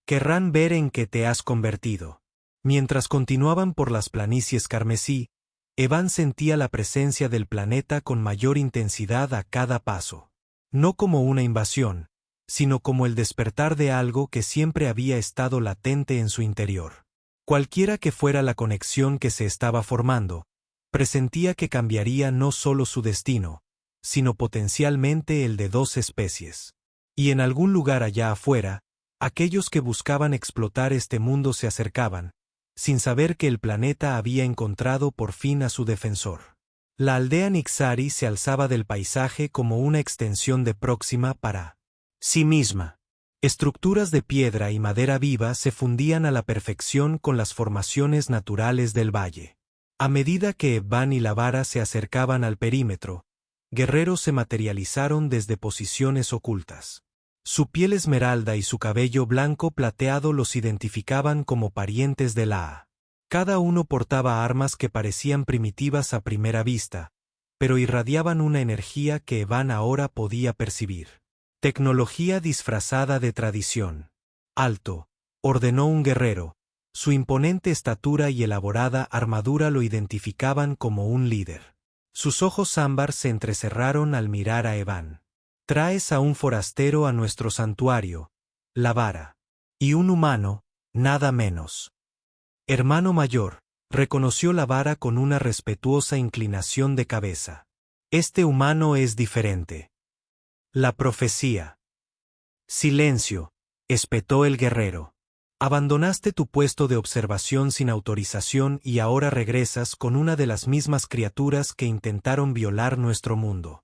«Querrán ver en qué te has convertido». Mientras continuaban por las planicies carmesí, Evan sentía la presencia del planeta con mayor intensidad a cada paso. No como una invasión, sino como el despertar de algo que siempre había estado latente en su interior. Cualquiera que fuera la conexión que se estaba formando, presentía que cambiaría no solo su destino, sino potencialmente el de dos especies. Y en algún lugar allá afuera, aquellos que buscaban explotar este mundo se acercaban, sin saber que el planeta había encontrado por fin a su defensor. La aldea Nixari se alzaba del paisaje como una extensión de Próxima para sí misma. Estructuras de piedra y madera viva se fundían a la perfección con las formaciones naturales del valle. A medida que Evan y la vara se acercaban al perímetro, guerreros se materializaron desde posiciones ocultas. Su piel esmeralda y su cabello blanco plateado los identificaban como parientes de Laa. Cada uno portaba armas que parecían primitivas a primera vista, pero irradiaban una energía que Evan ahora podía percibir. Tecnología disfrazada de tradición. Alto, ordenó un guerrero. Su imponente estatura y elaborada armadura lo identificaban como un líder. Sus ojos ámbar se entrecerraron al mirar a Evan. Traes a un forastero a nuestro santuario, la vara. Y un humano, nada menos. Hermano mayor, reconoció la vara con una respetuosa inclinación de cabeza. Este humano es diferente. La profecía. Silencio, espetó el guerrero. Abandonaste tu puesto de observación sin autorización y ahora regresas con una de las mismas criaturas que intentaron violar nuestro mundo.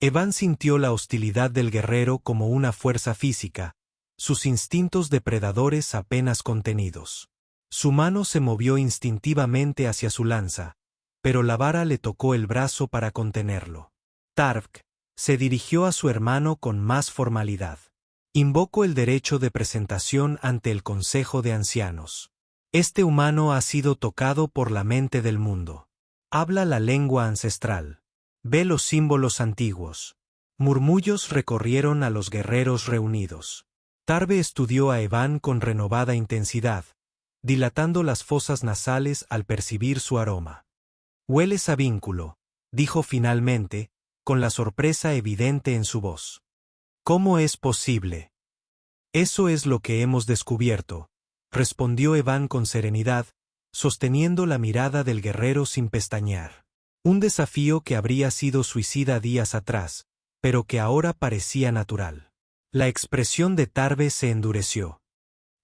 Evan sintió la hostilidad del guerrero como una fuerza física, sus instintos depredadores apenas contenidos. Su mano se movió instintivamente hacia su lanza, pero la vara le tocó el brazo para contenerlo. Tarvk se dirigió a su hermano con más formalidad. Invoco el derecho de presentación ante el Consejo de Ancianos. Este humano ha sido tocado por la mente del mundo. Habla la lengua ancestral. Ve los símbolos antiguos. Murmullos recorrieron a los guerreros reunidos. Tarve estudió a Evan con renovada intensidad, dilatando las fosas nasales al percibir su aroma. Hueles a vínculo, dijo finalmente, con la sorpresa evidente en su voz. ¿Cómo es posible? Eso es lo que hemos descubierto, respondió Evan con serenidad, sosteniendo la mirada del guerrero sin pestañear. Un desafío que habría sido suicida días atrás, pero que ahora parecía natural. La expresión de Tarve se endureció.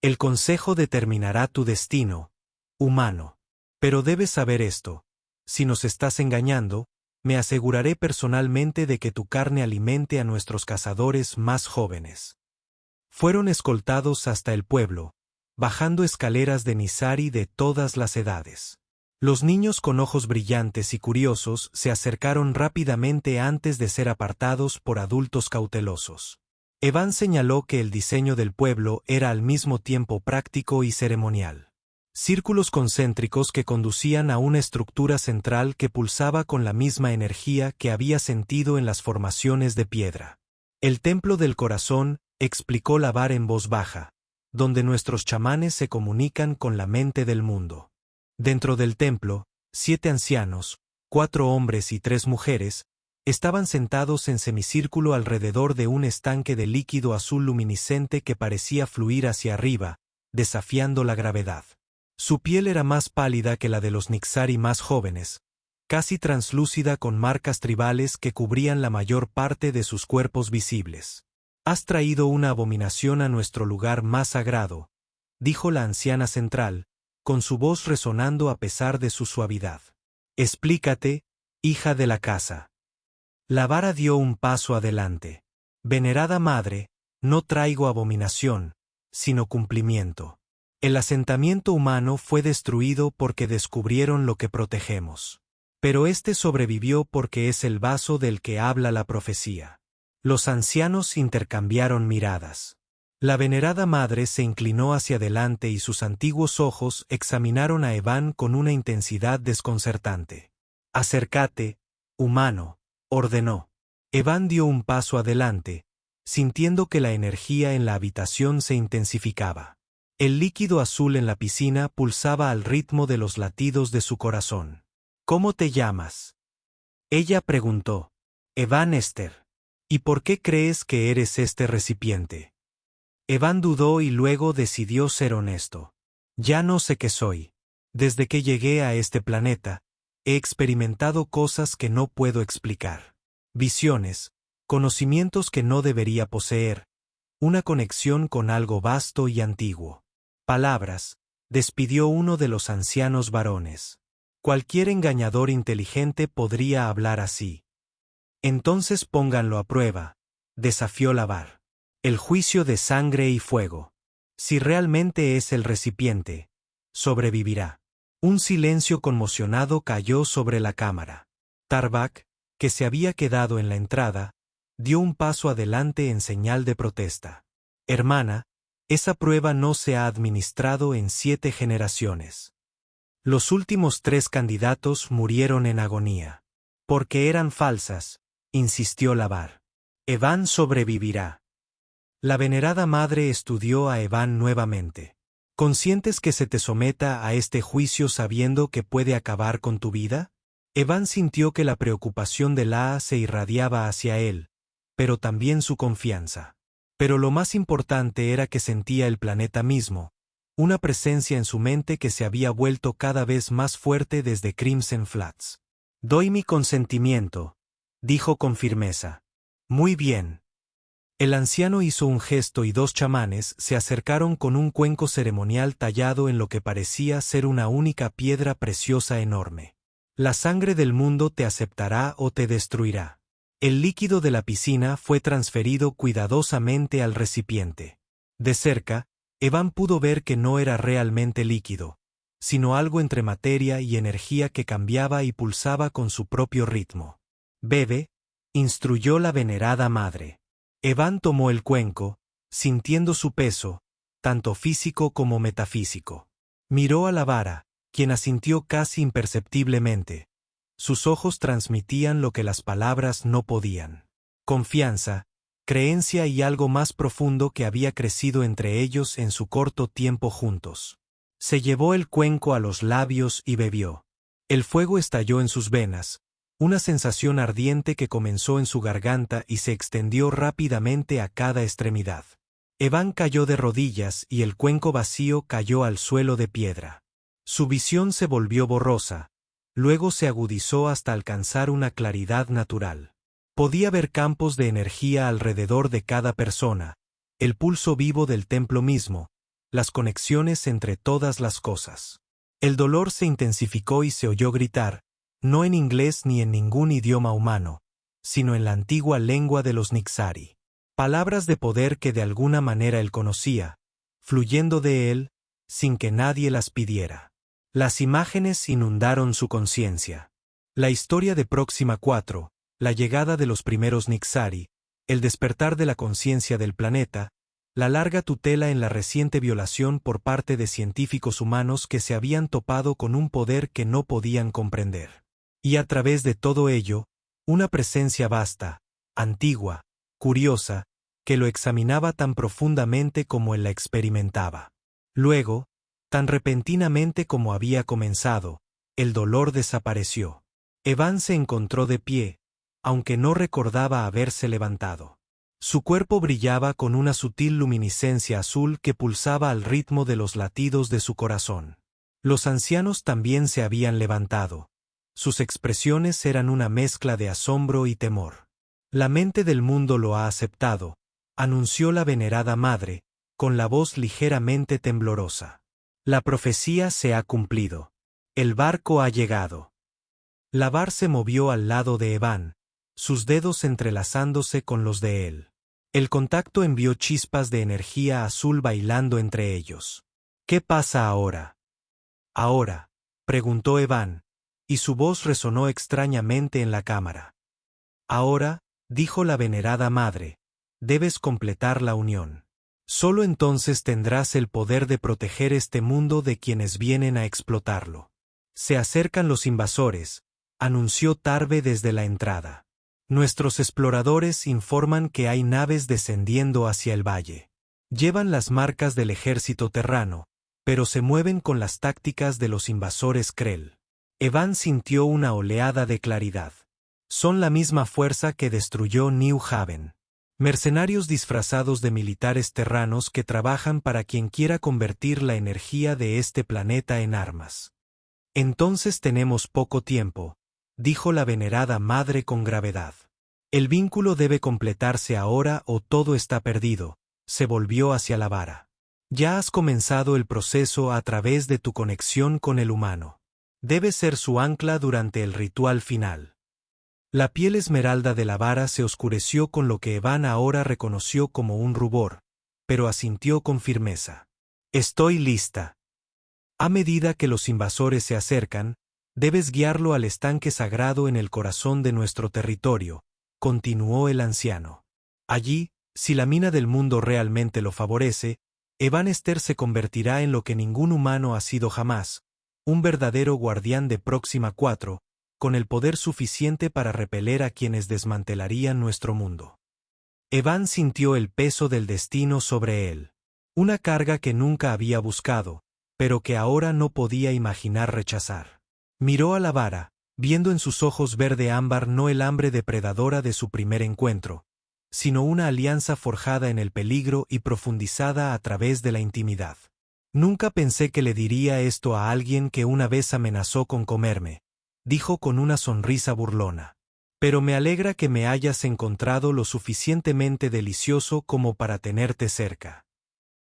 El consejo determinará tu destino, humano. Pero debes saber esto. Si nos estás engañando, me aseguraré personalmente de que tu carne alimente a nuestros cazadores más jóvenes. Fueron escoltados hasta el pueblo, bajando escaleras de Nixari de todas las edades. Los niños con ojos brillantes y curiosos se acercaron rápidamente antes de ser apartados por adultos cautelosos. Evan señaló que el diseño del pueblo era al mismo tiempo práctico y ceremonial. Círculos concéntricos que conducían a una estructura central que pulsaba con la misma energía que había sentido en las formaciones de piedra. El templo del corazón, explicó la vara en voz baja, donde nuestros chamanes se comunican con la mente del mundo. Dentro del templo, 7 ancianos, 4 hombres y 3 mujeres, estaban sentados en semicírculo alrededor de un estanque de líquido azul luminiscente que parecía fluir hacia arriba, desafiando la gravedad. Su piel era más pálida que la de los Nixari más jóvenes, casi translúcida con marcas tribales que cubrían la mayor parte de sus cuerpos visibles. «Has traído una abominación a nuestro lugar más sagrado», dijo la anciana central, con su voz resonando a pesar de su suavidad. «Explícate, hija de la casa». La vara dio un paso adelante. «Venerada madre, no traigo abominación, sino cumplimiento. El asentamiento humano fue destruido porque descubrieron lo que protegemos. Pero este sobrevivió porque es el vaso del que habla la profecía». Los ancianos intercambiaron miradas. La venerada madre se inclinó hacia adelante y sus antiguos ojos examinaron a Evan con una intensidad desconcertante. «Acércate, humano», ordenó. Evan dio un paso adelante, sintiendo que la energía en la habitación se intensificaba. El líquido azul en la piscina pulsaba al ritmo de los latidos de su corazón. «¿Cómo te llamas?», ella preguntó. «Evan Esther». ¿Y por qué crees que eres este recipiente? Evan dudó y luego decidió ser honesto. Ya no sé qué soy. Desde que llegué a este planeta, he experimentado cosas que no puedo explicar. Visiones, conocimientos que no debería poseer, una conexión con algo vasto y antiguo. Palabras, despidió uno de los ancianos varones. Cualquier engañador inteligente podría hablar así. Entonces pónganlo a prueba, desafió Lavar. El juicio de sangre y fuego. Si realmente es el recipiente, sobrevivirá. Un silencio conmocionado cayó sobre la cámara. Tarbak, que se había quedado en la entrada, dio un paso adelante en señal de protesta. Hermana, esa prueba no se ha administrado en 7 generaciones. Los últimos 3 candidatos murieron en agonía. Porque eran falsas, insistió Lavar. Evan sobrevivirá. La venerada madre estudió a Evan nuevamente. ¿Consientes que se te someta a este juicio sabiendo que puede acabar con tu vida? Evan sintió que la preocupación de Laa se irradiaba hacia él, pero también su confianza. Pero lo más importante era que sentía el planeta mismo, una presencia en su mente que se había vuelto cada vez más fuerte desde Crimson Flats. Doy mi consentimiento, dijo con firmeza. Muy bien. El anciano hizo un gesto y 2 chamanes se acercaron con un cuenco ceremonial tallado en lo que parecía ser una única piedra preciosa enorme. La sangre del mundo te aceptará o te destruirá. El líquido de la piscina fue transferido cuidadosamente al recipiente. De cerca, Evan pudo ver que no era realmente líquido, sino algo entre materia y energía que cambiaba y pulsaba con su propio ritmo. Bebe, instruyó la venerada madre. Evan tomó el cuenco, sintiendo su peso, tanto físico como metafísico. Miró a la vara, quien asintió casi imperceptiblemente. Sus ojos transmitían lo que las palabras no podían. Confianza, creencia y algo más profundo que había crecido entre ellos en su corto tiempo juntos. Se llevó el cuenco a los labios y bebió. El fuego estalló en sus venas, una sensación ardiente que comenzó en su garganta y se extendió rápidamente a cada extremidad. Evan cayó de rodillas y el cuenco vacío cayó al suelo de piedra. Su visión se volvió borrosa, luego se agudizó hasta alcanzar una claridad natural. Podía ver campos de energía alrededor de cada persona, el pulso vivo del templo mismo, las conexiones entre todas las cosas. El dolor se intensificó y se oyó gritar, no en inglés ni en ningún idioma humano, sino en la antigua lengua de los Nixari. Palabras de poder que de alguna manera él conocía, fluyendo de él, sin que nadie las pidiera. Las imágenes inundaron su conciencia. La historia de Próxima 4, la llegada de los primeros Nixari, el despertar de la conciencia del planeta, la larga tutela en la reciente violación por parte de científicos humanos que se habían topado con un poder que no podían comprender. Y a través de todo ello, una presencia vasta, antigua, curiosa, que lo examinaba tan profundamente como él la experimentaba. Luego, tan repentinamente como había comenzado, el dolor desapareció. Evan se encontró de pie, aunque no recordaba haberse levantado. Su cuerpo brillaba con una sutil luminiscencia azul que pulsaba al ritmo de los latidos de su corazón. Los ancianos también se habían levantado. Sus expresiones eran una mezcla de asombro y temor. La mente del mundo lo ha aceptado, anunció la venerada madre, con la voz ligeramente temblorosa. La profecía se ha cumplido. El barco ha llegado. Lavar se movió al lado de Evan, sus dedos entrelazándose con los de él. El contacto envió chispas de energía azul bailando entre ellos. ¿Qué pasa ahora? Ahora, preguntó Evan, y su voz resonó extrañamente en la cámara. Ahora, dijo la venerada madre, debes completar la unión. Solo entonces tendrás el poder de proteger este mundo de quienes vienen a explotarlo. Se acercan los invasores, anunció Tarve desde la entrada. Nuestros exploradores informan que hay naves descendiendo hacia el valle. Llevan las marcas del ejército terrano, pero se mueven con las tácticas de los invasores Krell. Evan sintió una oleada de claridad. Son la misma fuerza que destruyó New Haven. Mercenarios disfrazados de militares terranos que trabajan para quien quiera convertir la energía de este planeta en armas. Entonces tenemos poco tiempo, dijo la venerada madre con gravedad. El vínculo debe completarse ahora o todo está perdido. Se volvió hacia la vara. Ya has comenzado el proceso a través de tu conexión con el humano. Debes ser su ancla durante el ritual final. La piel esmeralda de la vara se oscureció con lo que Evan ahora reconoció como un rubor, pero asintió con firmeza. Estoy lista. A medida que los invasores se acercan, debes guiarlo al estanque sagrado en el corazón de nuestro territorio, continuó el anciano. Allí, si la mina del mundo realmente lo favorece, Evanester se convertirá en lo que ningún humano ha sido jamás, un verdadero guardián de Próxima 4, con el poder suficiente para repeler a quienes desmantelarían nuestro mundo. Evan sintió el peso del destino sobre él. Una carga que nunca había buscado, pero que ahora no podía imaginar rechazar. Miró a la vara, viendo en sus ojos verde ámbar no el hambre depredadora de su primer encuentro, sino una alianza forjada en el peligro y profundizada a través de la intimidad. Nunca pensé que le diría esto a alguien que una vez amenazó con comerme, dijo con una sonrisa burlona. Pero me alegra que me hayas encontrado lo suficientemente delicioso como para tenerte cerca.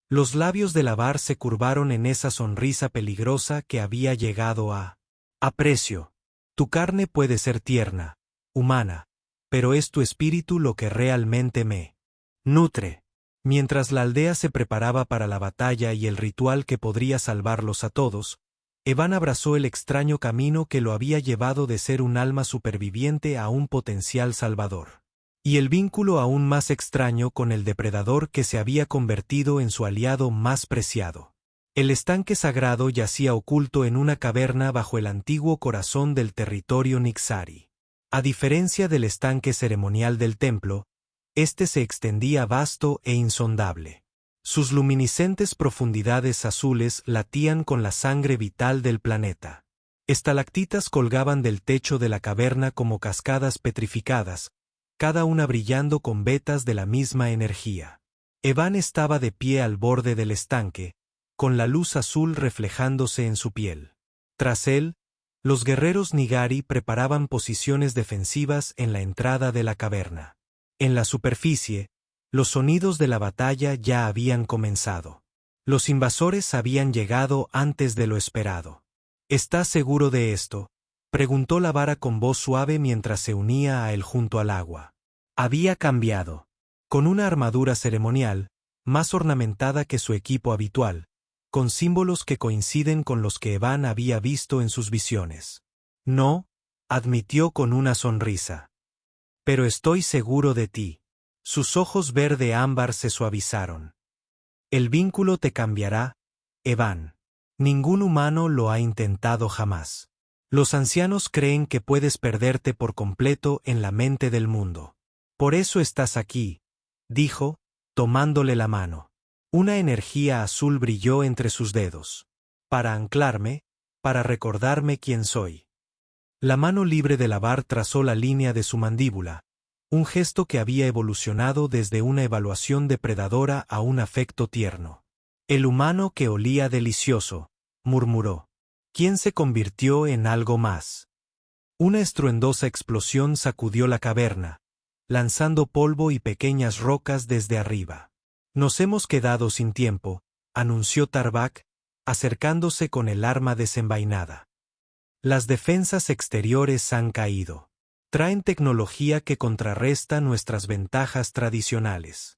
Los labios de Lavar se curvaron en esa sonrisa peligrosa que había llegado a aprecio. Tu carne puede ser tierna, humana, pero es tu espíritu lo que realmente me nutre. Mientras la aldea se preparaba para la batalla y el ritual que podría salvarlos a todos, Evan abrazó el extraño camino que lo había llevado de ser un alma superviviente a un potencial salvador. Y el vínculo aún más extraño con el depredador que se había convertido en su aliado más preciado. El estanque sagrado yacía oculto en una caverna bajo el antiguo corazón del territorio Nixari. A diferencia del estanque ceremonial del templo, este se extendía vasto e insondable. Sus luminiscentes profundidades azules latían con la sangre vital del planeta. Estalactitas colgaban del techo de la caverna como cascadas petrificadas, cada una brillando con vetas de la misma energía. Evan estaba de pie al borde del estanque, con la luz azul reflejándose en su piel. Tras él, los guerreros Nigari preparaban posiciones defensivas en la entrada de la caverna. En la superficie, los sonidos de la batalla ya habían comenzado. Los invasores habían llegado antes de lo esperado. ¿Estás seguro de esto?, preguntó la vara con voz suave mientras se unía a él junto al agua. Había cambiado. Con una armadura ceremonial, más ornamentada que su equipo habitual, con símbolos que coinciden con los que Evan había visto en sus visiones. No, admitió con una sonrisa. Pero estoy seguro de ti. Sus ojos verde ámbar se suavizaron. El vínculo te cambiará, Evan. Ningún humano lo ha intentado jamás. Los ancianos creen que puedes perderte por completo en la mente del mundo. Por eso estás aquí, dijo, tomándole la mano. Una energía azul brilló entre sus dedos. Para anclarme, para recordarme quién soy. La mano libre de Lavar trazó la línea de su mandíbula, un gesto que había evolucionado desde una evaluación depredadora a un afecto tierno. El humano que olía delicioso, murmuró. ¿Quién se convirtió en algo más? Una estruendosa explosión sacudió la caverna, lanzando polvo y pequeñas rocas desde arriba. Nos hemos quedado sin tiempo, anunció Tarbak, acercándose con el arma desenvainada. Las defensas exteriores han caído. Traen tecnología que contrarresta nuestras ventajas tradicionales.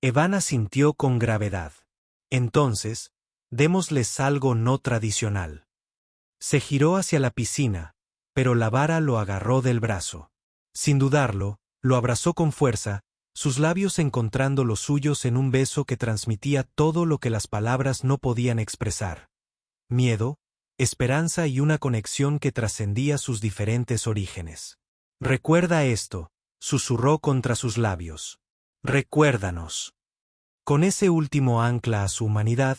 Evan asintió con gravedad. Entonces, démosles algo no tradicional. Se giró hacia la piscina, pero la vara lo agarró del brazo. Sin dudarlo, lo abrazó con fuerza, sus labios encontrando los suyos en un beso que transmitía todo lo que las palabras no podían expresar. Miedo, esperanza y una conexión que trascendía sus diferentes orígenes. Recuerda esto, susurró contra sus labios. Recuérdanos. Con ese último ancla a su humanidad,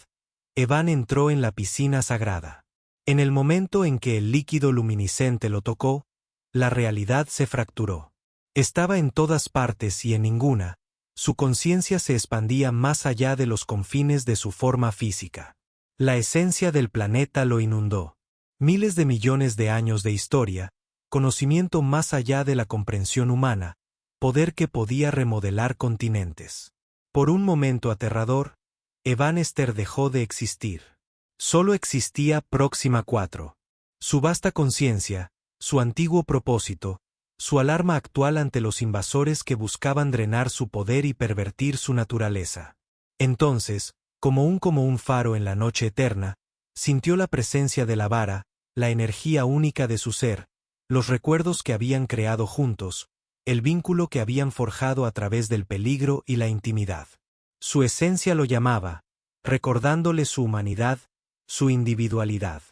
Evan entró en la piscina sagrada. En el momento en que el líquido luminiscente lo tocó, la realidad se fracturó. Estaba en todas partes y en ninguna, su conciencia se expandía más allá de los confines de su forma física. La esencia del planeta lo inundó. Miles de millones de años de historia, conocimiento más allá de la comprensión humana, poder que podía remodelar continentes. Por un momento aterrador, Evanester dejó de existir. Solo existía Próxima 4. Su vasta conciencia, su antiguo propósito, su alarma actual ante los invasores que buscaban drenar su poder y pervertir su naturaleza. Entonces, como un faro en la noche eterna, sintió la presencia de la vara, la energía única de su ser, los recuerdos que habían creado juntos, el vínculo que habían forjado a través del peligro y la intimidad. Su esencia lo llamaba, recordándole su humanidad, su individualidad.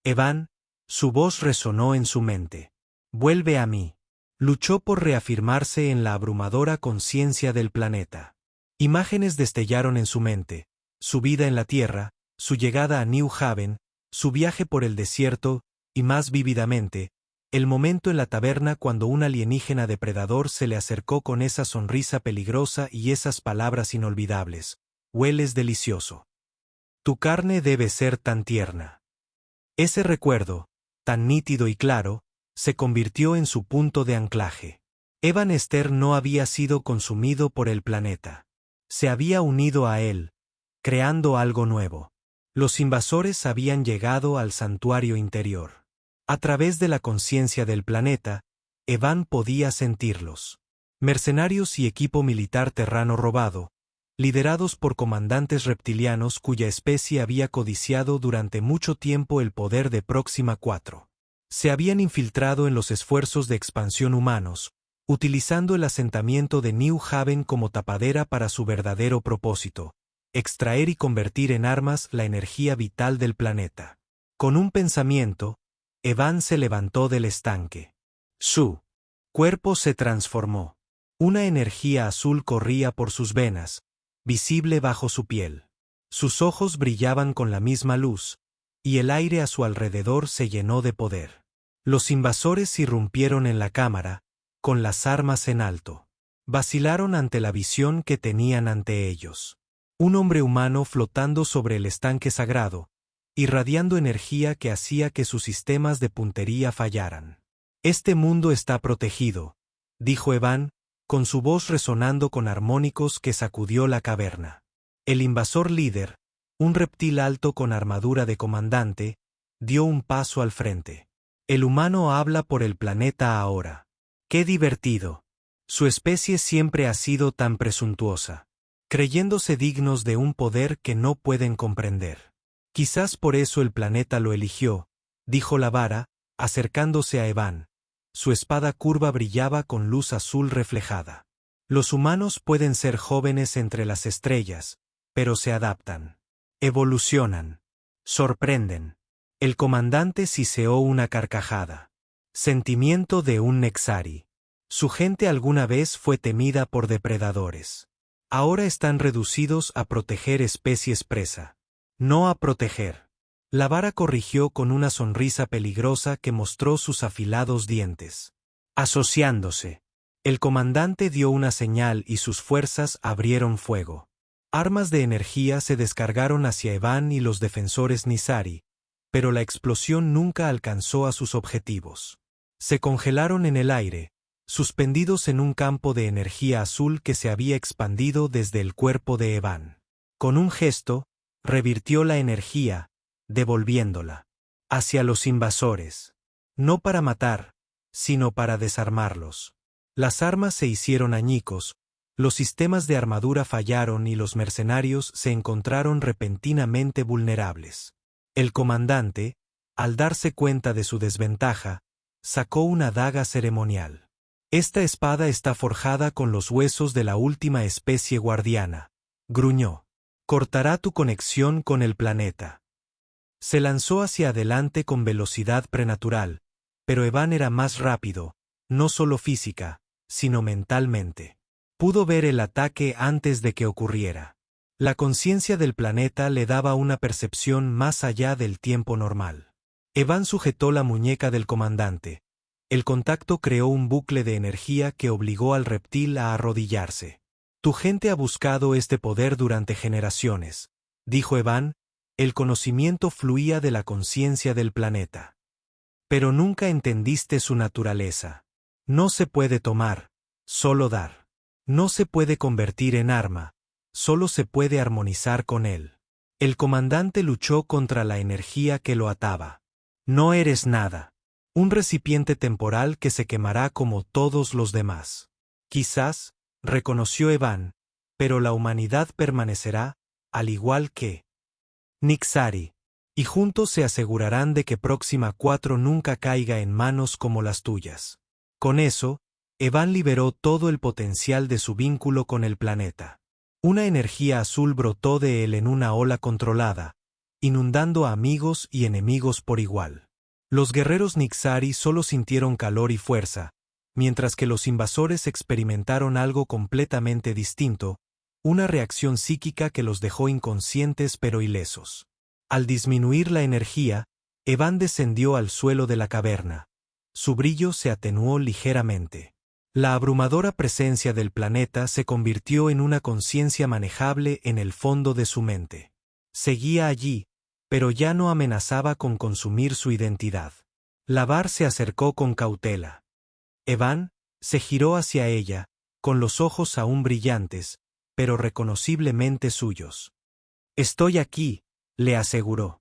Evan, su voz resonó en su mente. Vuelve a mí. Luchó por reafirmarse en la abrumadora conciencia del planeta. Imágenes destellaron en su mente, su vida en la Tierra, su llegada a New Haven, su viaje por el desierto, y más vívidamente, el momento en la taberna cuando un alienígena depredador se le acercó con esa sonrisa peligrosa y esas palabras inolvidables. Hueles delicioso. Tu carne debe ser tan tierna. Ese recuerdo, tan nítido y claro, se convirtió en su punto de anclaje. Evanester no había sido consumido por el planeta. Se había unido a él, creando algo nuevo. Los invasores habían llegado al santuario interior. A través de la conciencia del planeta, Evan podía sentirlos. Mercenarios y equipo militar terrano robado, liderados por comandantes reptilianos cuya especie había codiciado durante mucho tiempo el poder de Próxima 4. Se habían infiltrado en los esfuerzos de expansión humanos, utilizando el asentamiento de New Haven como tapadera para su verdadero propósito, extraer y convertir en armas la energía vital del planeta. Con un pensamiento, Evan se levantó del estanque. Su cuerpo se transformó. Una energía azul corría por sus venas, visible bajo su piel. Sus ojos brillaban con la misma luz, y el aire a su alrededor se llenó de poder. Los invasores irrumpieron en la cámara, con las armas en alto. Vacilaron ante la visión que tenían ante ellos. Un hombre humano flotando sobre el estanque sagrado, irradiando energía que hacía que sus sistemas de puntería fallaran. Este mundo está protegido, dijo Evan, con su voz resonando con armónicos que sacudió la caverna. El invasor líder, un reptil alto con armadura de comandante, dio un paso al frente. El humano habla por el planeta ahora. ¡Qué divertido! Su especie siempre ha sido tan presuntuosa, creyéndose dignos de un poder que no pueden comprender. Quizás por eso el planeta lo eligió, dijo la vara, acercándose a Evan. Su espada curva brillaba con luz azul reflejada. Los humanos pueden ser jóvenes entre las estrellas, pero se adaptan. Evolucionan. Sorprenden. El comandante siseó una carcajada. Sentimiento de un Nexari. Su gente alguna vez fue temida por depredadores. Ahora están reducidos a proteger especies presa. No a proteger. La vara corrigió con una sonrisa peligrosa que mostró sus afilados dientes. Asociándose. El comandante dio una señal y sus fuerzas abrieron fuego. Armas de energía se descargaron hacia Evan y los defensores Nizari, pero la explosión nunca alcanzó a sus objetivos. Se congelaron en el aire, suspendidos en un campo de energía azul que se había expandido desde el cuerpo de Evan. Con un gesto, revirtió la energía, devolviéndola hacia los invasores. No para matar, sino para desarmarlos. Las armas se hicieron añicos, los sistemas de armadura fallaron y los mercenarios se encontraron repentinamente vulnerables. El comandante, al darse cuenta de su desventaja, sacó una daga ceremonial. Esta espada está forjada con los huesos de la última especie guardiana, gruñó. Cortará tu conexión con el planeta. Se lanzó hacia adelante con velocidad prenatural, pero Evan era más rápido, no solo física, sino mentalmente. Pudo ver el ataque antes de que ocurriera. La conciencia del planeta le daba una percepción más allá del tiempo normal. Evan sujetó la muñeca del comandante, El contacto creó un bucle de energía que obligó al reptil a arrodillarse. Tu gente ha buscado este poder durante generaciones, dijo Evan. El conocimiento fluía de la conciencia del planeta. Pero nunca entendiste su naturaleza. No se puede tomar, solo dar. No se puede convertir en arma, solo se puede armonizar con él. El comandante luchó contra la energía que lo ataba. No eres nada. Un recipiente temporal que se quemará como todos los demás. Quizás, reconoció Evan, pero la humanidad permanecerá, al igual que Nixari, y juntos se asegurarán de que Próxima 4 nunca caiga en manos como las tuyas. Con eso, Evan liberó todo el potencial de su vínculo con el planeta. Una energía azul brotó de él en una ola controlada, inundando a amigos y enemigos por igual. Los guerreros Nixari solo sintieron calor y fuerza, mientras que los invasores experimentaron algo completamente distinto, una reacción psíquica que los dejó inconscientes pero ilesos. Al disminuir la energía, Evan descendió al suelo de la caverna. Su brillo se atenuó ligeramente. La abrumadora presencia del planeta se convirtió en una conciencia manejable en el fondo de su mente. Seguía allí, pero ya no amenazaba con consumir su identidad. Lavar se acercó con cautela. Evan se giró hacia ella, con los ojos aún brillantes, pero reconociblemente suyos. Estoy aquí, le aseguró.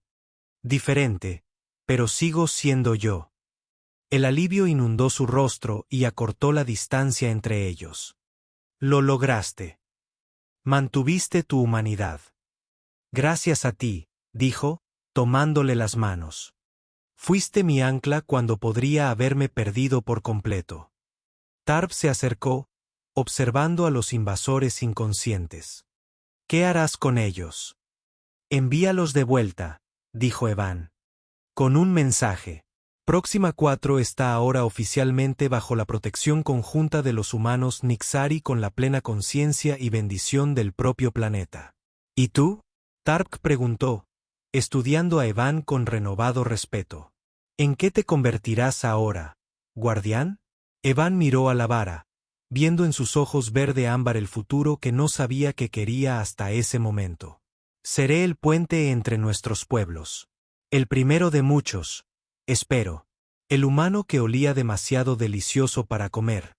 Diferente, pero sigo siendo yo. El alivio inundó su rostro y acortó la distancia entre ellos. Lo lograste. Mantuviste tu humanidad. Gracias a ti, dijo, tomándole las manos. Fuiste mi ancla cuando podría haberme perdido por completo. Tarp se acercó, observando a los invasores inconscientes. ¿Qué harás con ellos? Envíalos de vuelta, dijo Evan. Con un mensaje. Próxima 4 está ahora oficialmente bajo la protección conjunta de los humanos Nixari con la plena conciencia y bendición del propio planeta. ¿Y tú? Tarp preguntó, estudiando a Evan con renovado respeto. ¿En qué te convertirás ahora, guardián? Evan miró a la vara, viendo en sus ojos verde ámbar el futuro que no sabía que quería hasta ese momento. Seré el puente entre nuestros pueblos. El primero de muchos, espero. El humano que olía demasiado delicioso para comer,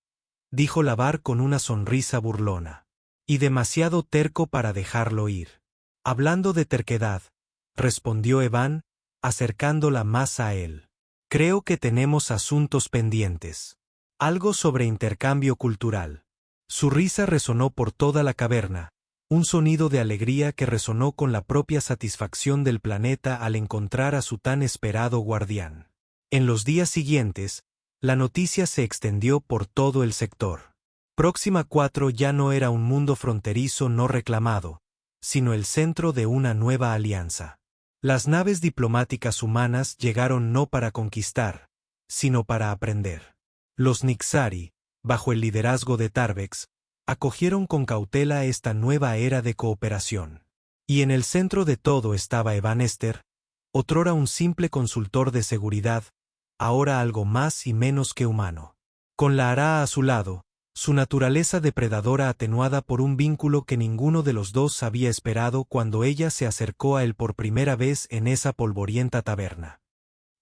dijo Lavar con una sonrisa burlona. Y demasiado terco para dejarlo ir. Hablando de terquedad, respondió Evan, acercándola más a él. Creo que tenemos asuntos pendientes. Algo sobre intercambio cultural. Su risa resonó por toda la caverna, un sonido de alegría que resonó con la propia satisfacción del planeta al encontrar a su tan esperado guardián. En los días siguientes, la noticia se extendió por todo el sector. Próxima 4 ya no era un mundo fronterizo no reclamado, sino el centro de una nueva alianza. Las naves diplomáticas humanas llegaron no para conquistar, sino para aprender. Los Nixari, bajo el liderazgo de Tarbex, acogieron con cautela esta nueva era de cooperación. Y en el centro de todo estaba Evan Esther, otrora un simple consultor de seguridad, ahora algo más y menos que humano. Con la Ara a su lado, su naturaleza depredadora atenuada por un vínculo que ninguno de los dos había esperado cuando ella se acercó a él por primera vez en esa polvorienta taberna.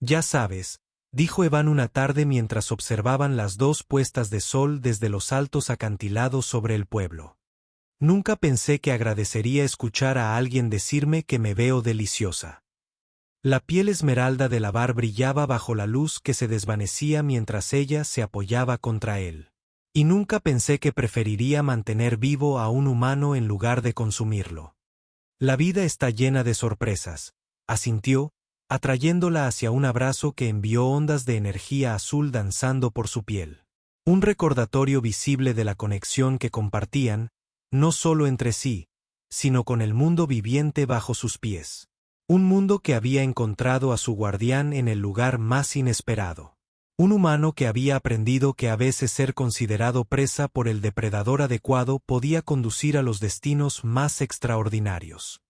Ya sabes, dijo Evan una tarde mientras observaban las dos puestas de sol desde los altos acantilados sobre el pueblo. Nunca pensé que agradecería escuchar a alguien decirme que me veo deliciosa. La piel esmeralda de Lavar brillaba bajo la luz que se desvanecía mientras ella se apoyaba contra él. Y nunca pensé que preferiría mantener vivo a un humano en lugar de consumirlo. La vida está llena de sorpresas, asintió, atrayéndola hacia un abrazo que envió ondas de energía azul danzando por su piel. Un recordatorio visible de la conexión que compartían, no solo entre sí, sino con el mundo viviente bajo sus pies. Un mundo que había encontrado a su guardián en el lugar más inesperado. Un humano que había aprendido que a veces ser considerado presa por el depredador adecuado podía conducir a los destinos más extraordinarios.